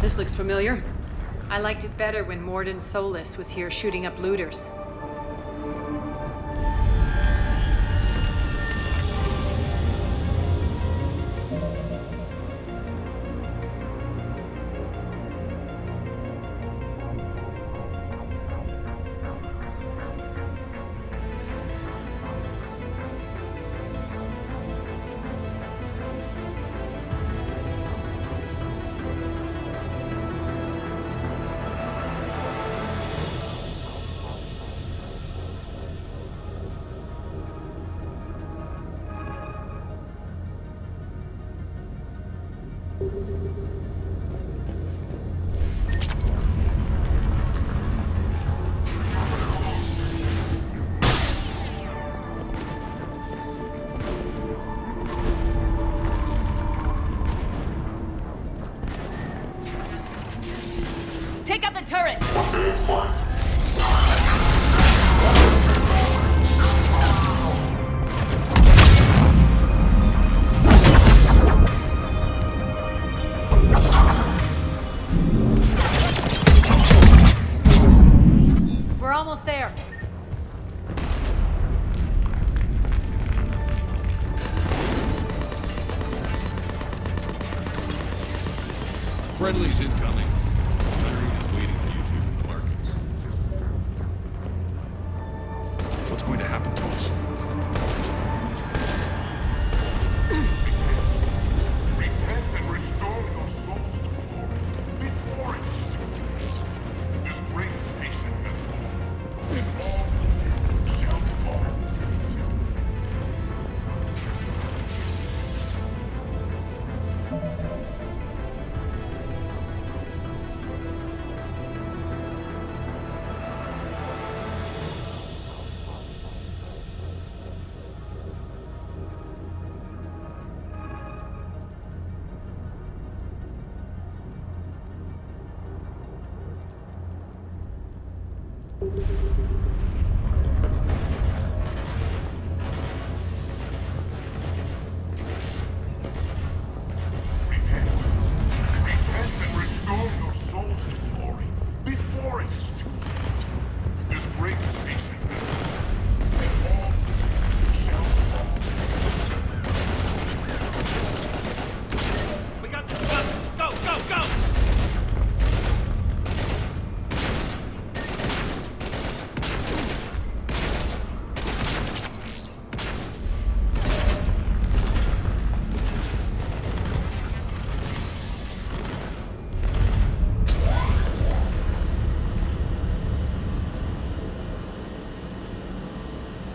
Speaker 5: This looks familiar.
Speaker 4: I liked it better when Morden Solis was here shooting up looters.
Speaker 13: Take out the turret!
Speaker 4: We're almost there.
Speaker 8: Friendly's incoming. Irene is waiting for you two markets. What's going to happen to us?
Speaker 1: Repent and restore your souls to glory before it is too late. This great station has fallen, and all shall fall. Repent and restore your souls to glory before it is too late. This great station has fallen, and all shall fall.
Speaker 11: We got this one! Go, go, go!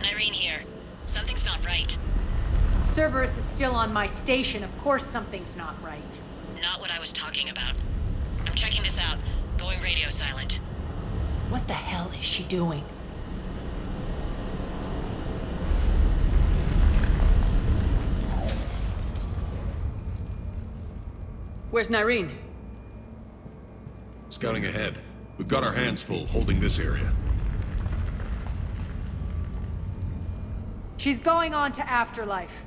Speaker 2: Irene here. Something's not right.
Speaker 4: Cerberus is still on my station. Of course something's not right.
Speaker 2: Not what I was talking about. I'm checking this out. Going radio silent.
Speaker 4: What the hell is she doing?
Speaker 5: Where's Nyreen?
Speaker 8: Scouting ahead. We've got our hands full holding this area.
Speaker 4: She's going on to Afterlife.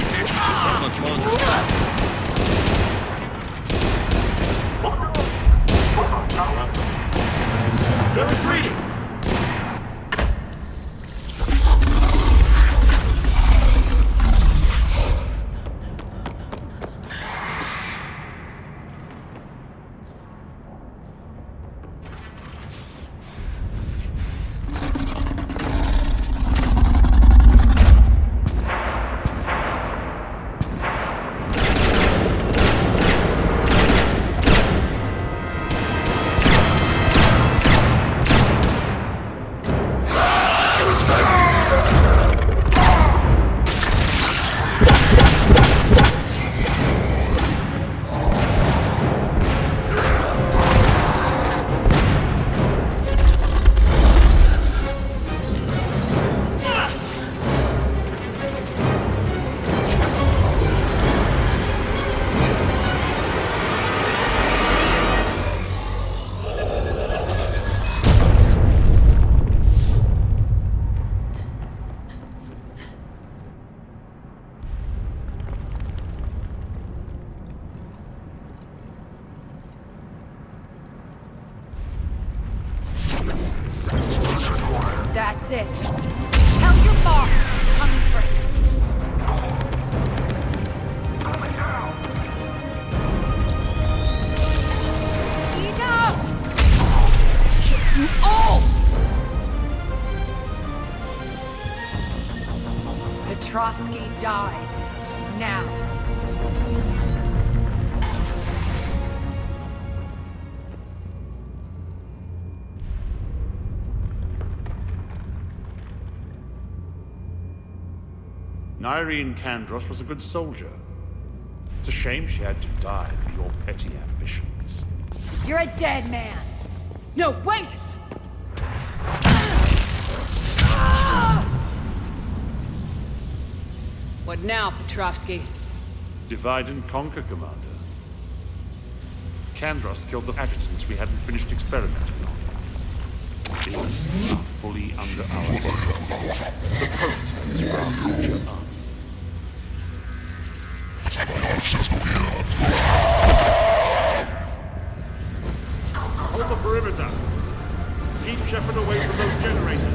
Speaker 8: Can't keep this up much longer.
Speaker 11: They're retreating!
Speaker 4: That's it. Tell your boss I'm coming for him. Enough! Kill you all! Petrovsky dies. Now.
Speaker 11: Nyreen Kandros was a good soldier. It's a shame she had to die for your petty ambitions.
Speaker 4: You're a dead man. No, wait!
Speaker 5: What now, Petrovsky?
Speaker 11: Divide and conquer, Commander. Kandros killed the adjutants we hadn't finished experimenting on. These are fully under our control. The prototypes for our future army. Hold the perimeter. Keep Shepard away from those generators.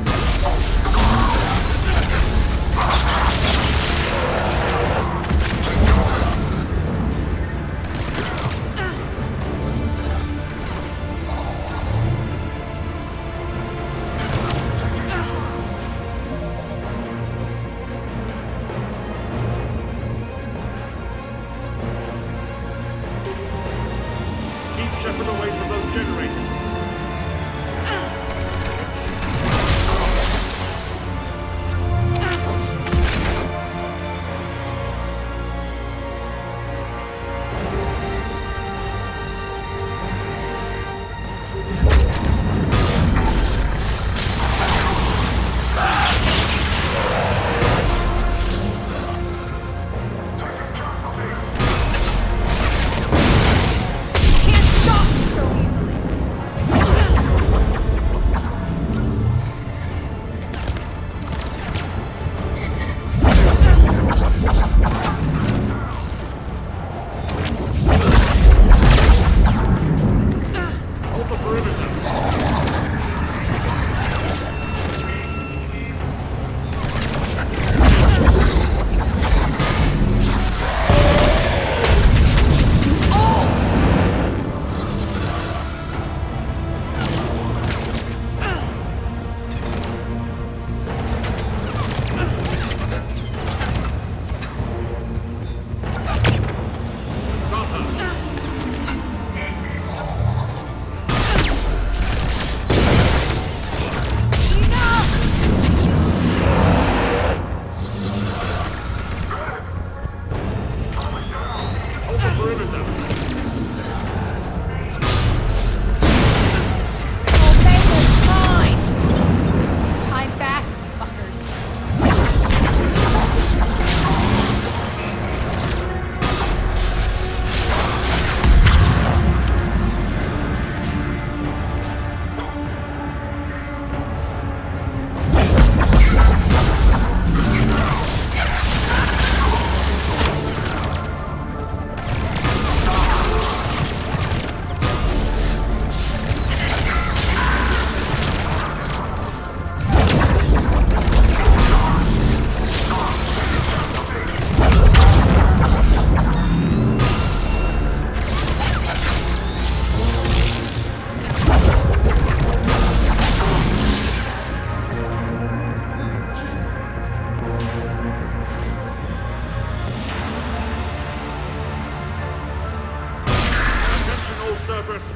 Speaker 11: Keep Shepard away from those generators.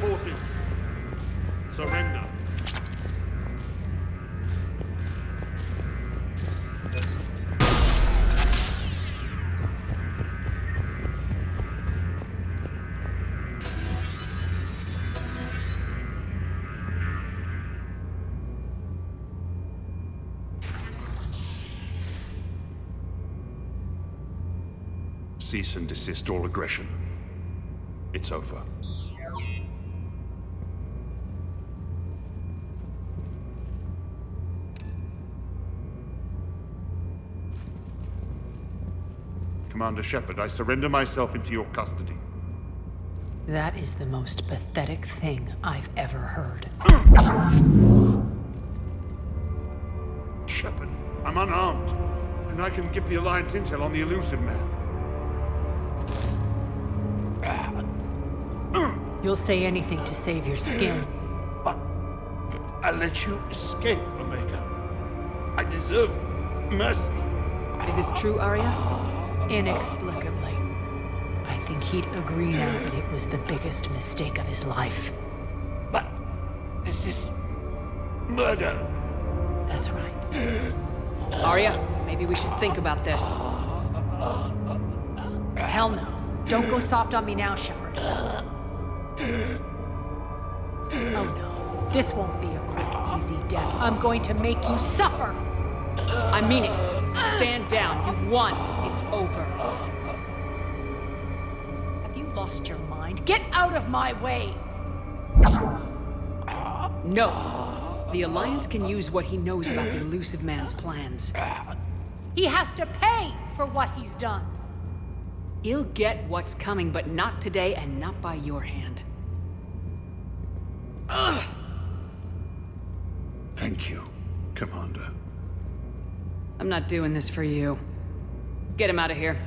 Speaker 11: forces. Surrender. Cease and desist all aggression. It's over. Commander Shepard, I surrender myself into your custody.
Speaker 4: That is the most pathetic thing I've ever heard.
Speaker 11: Shepard. I'm unarmed, and I can give the Alliance intel on the elusive man.
Speaker 4: You'll say anything to save your skin.
Speaker 11: But I let you escape, Omega. I deserve mercy.
Speaker 5: Is this true, Arya?
Speaker 4: Inexplicably. I think he'd agree now that it was the biggest mistake of his life.
Speaker 11: But this is murder.
Speaker 4: That's right.
Speaker 5: Arya, maybe we should think about this.
Speaker 4: Hell no. Don't go soft on me now, Shepard. Oh no. This won't be a quick, easy death. I'm going to make you suffer!
Speaker 5: I mean it. Stand down. You've won. It's over.
Speaker 4: Have you lost your mind? Get out of my way!
Speaker 5: No. The Alliance can use what he knows about the elusive man's plans.
Speaker 4: He has to pay for what he's done.
Speaker 5: He'll get what's coming, but not today and not by your hand.
Speaker 11: Ugh. Thank you, Commander.
Speaker 5: I'm not doing this for you. Get him out of here.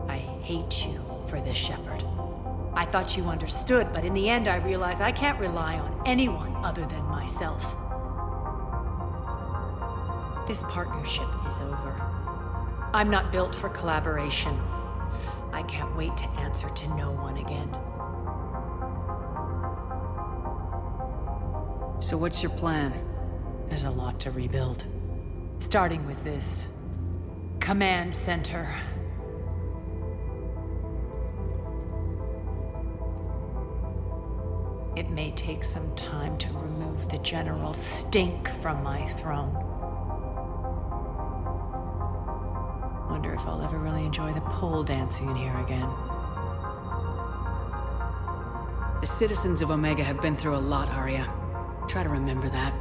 Speaker 4: I hate you for this, Shepard. I thought you understood, but in the end I realized I can't rely on anyone other than myself. This partnership is over. I'm not built for collaboration. I can't wait to answer to no one again.
Speaker 5: So what's your plan?
Speaker 4: There's a lot to rebuild. Starting with this command center. It may take some time to remove the general stink from my throne. Wonder if I'll ever really enjoy the pole dancing in here again.
Speaker 5: The citizens of Omega have been through a lot, Arya. Try to remember that.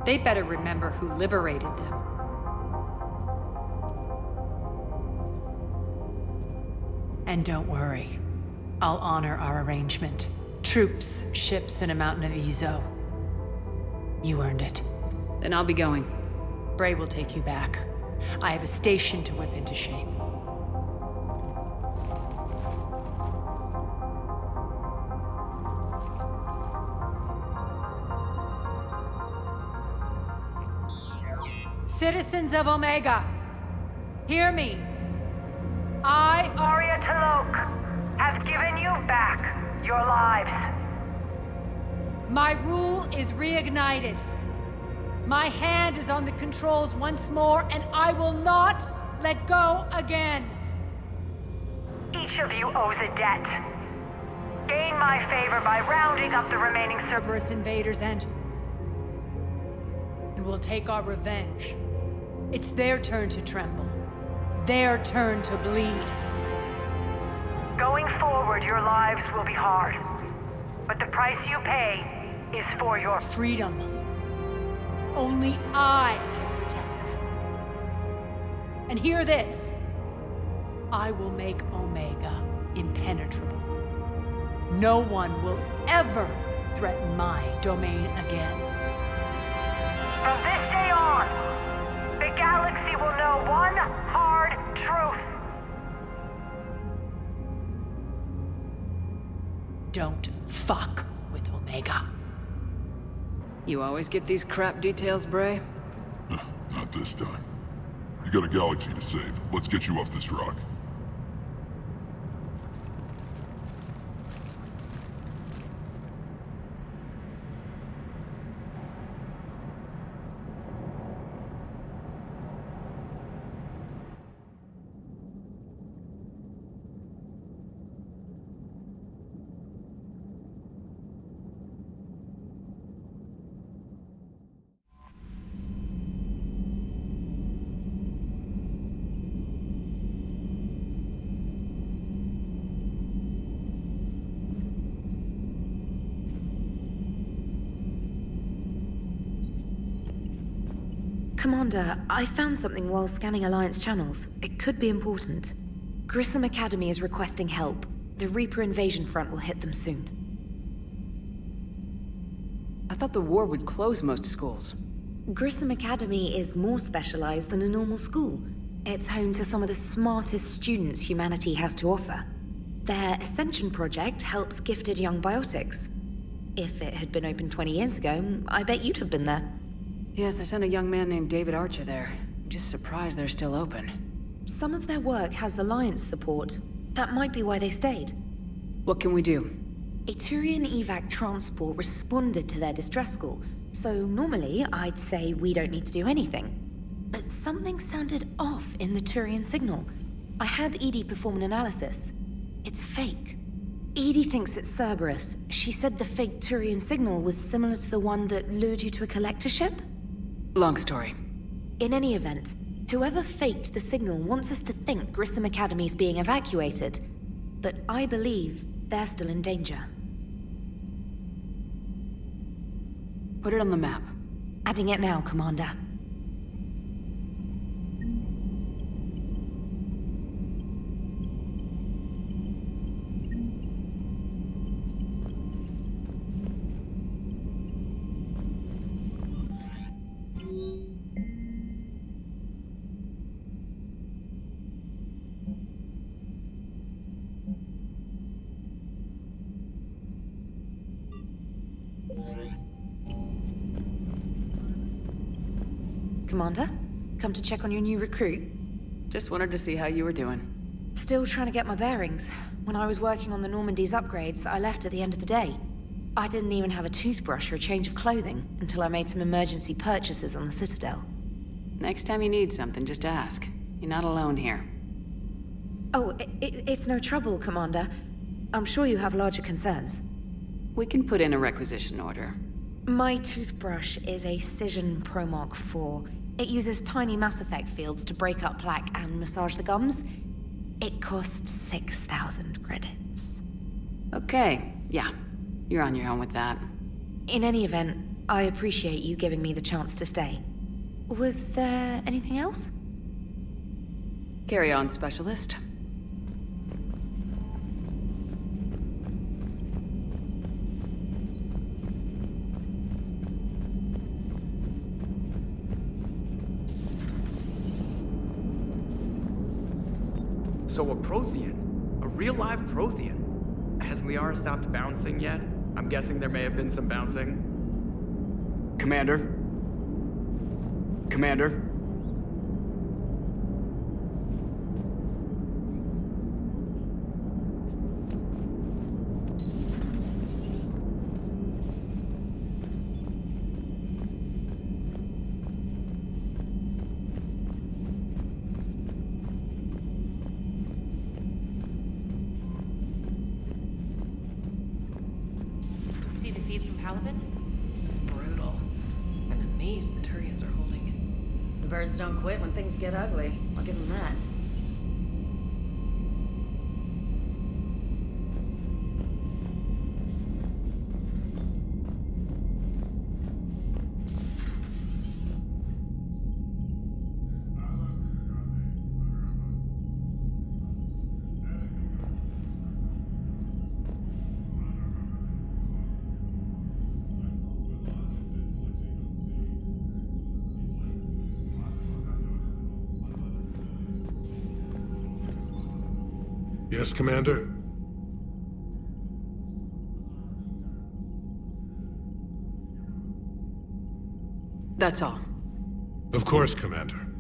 Speaker 4: They better remember who liberated them. And don't worry. I'll honor our arrangement. Troops, ships, and a mountain of Ezo. You earned it.
Speaker 5: Then I'll be going.
Speaker 4: Bray will take you back. I have a station to whip into shape. Citizens of Omega, hear me. I,
Speaker 14: Arya T'Loak, have given you back your lives.
Speaker 4: My rule is reignited. My hand is on the controls once more, and I will not let go again.
Speaker 14: Each of you owes a debt. Gain my favor by rounding up the remaining
Speaker 4: Cerberus invaders and we'll take our revenge. It's their turn to tremble. Their turn to bleed.
Speaker 14: Going forward, your lives will be hard. But the price you pay is for your
Speaker 4: freedom. Only I can protect them. And hear this. I will make Omega impenetrable. No one will ever threaten my domain again.
Speaker 14: From this day on, the galaxy will know one hard truth.
Speaker 4: Don't fuck with Omega.
Speaker 5: You always get these crap details, Bray?
Speaker 1: Not this time. You got a galaxy to save. Let's get you off this rock.
Speaker 15: Commander, I found something while scanning Alliance channels. It could be important. Grissom Academy is requesting help. The Reaper invasion front will hit them soon.
Speaker 5: I thought the war would close most schools.
Speaker 15: Grissom Academy is more specialized than a normal school. It's home to some of the smartest students humanity has to offer. Their Ascension project helps gifted young biotics. If it had been open 20 years ago, I bet you'd have been there.
Speaker 5: Yes, I sent a young man named David Archer there. I'm just surprised they're still open.
Speaker 15: Some of their work has Alliance support. That might be why they stayed.
Speaker 5: What can we do?
Speaker 15: A Turian evac transport responded to their distress call, so normally I'd say we don't need to do anything. But something sounded off in the Turian signal. I had Edie perform an analysis. It's fake. Edie thinks it's Cerberus. She said the fake Turian signal was similar to the one that lured you to a collector ship?
Speaker 5: Long story.
Speaker 15: In any event, whoever faked the signal wants us to think Grissom Academy's being evacuated. But I believe they're still in danger.
Speaker 5: Put it on the map.
Speaker 15: Adding it now, Commander. Commander, come to check on your new recruit.
Speaker 5: Just wanted to see how you were doing.
Speaker 15: Still trying to get my bearings. When I was working on the Normandy's upgrades, I left at the end of the day. I didn't even have a toothbrush or a change of clothing until I made some emergency purchases on the Citadel.
Speaker 5: Next time you need something, just ask. You're not alone here.
Speaker 15: Oh, it's no trouble, Commander. I'm sure you have larger concerns.
Speaker 5: We can put in a requisition order.
Speaker 15: My toothbrush is a Cision Pro Mark IV. It uses tiny Mass Effect fields to break up plaque and massage the gums. It costs 6,000 credits.
Speaker 5: Okay, yeah. You're on your own with that.
Speaker 15: In any event, I appreciate you giving me the chance to stay. Was there anything else?
Speaker 5: Carry on, Specialist.
Speaker 16: So a Prothean. A real live Prothean. Has Liara stopped bouncing yet? I'm guessing there may have been some bouncing.
Speaker 17: Commander? Commander?
Speaker 3: Birds don't quit when things get ugly. I'll give them that.
Speaker 18: Yes, Commander?
Speaker 5: That's all.
Speaker 18: Of course, Commander.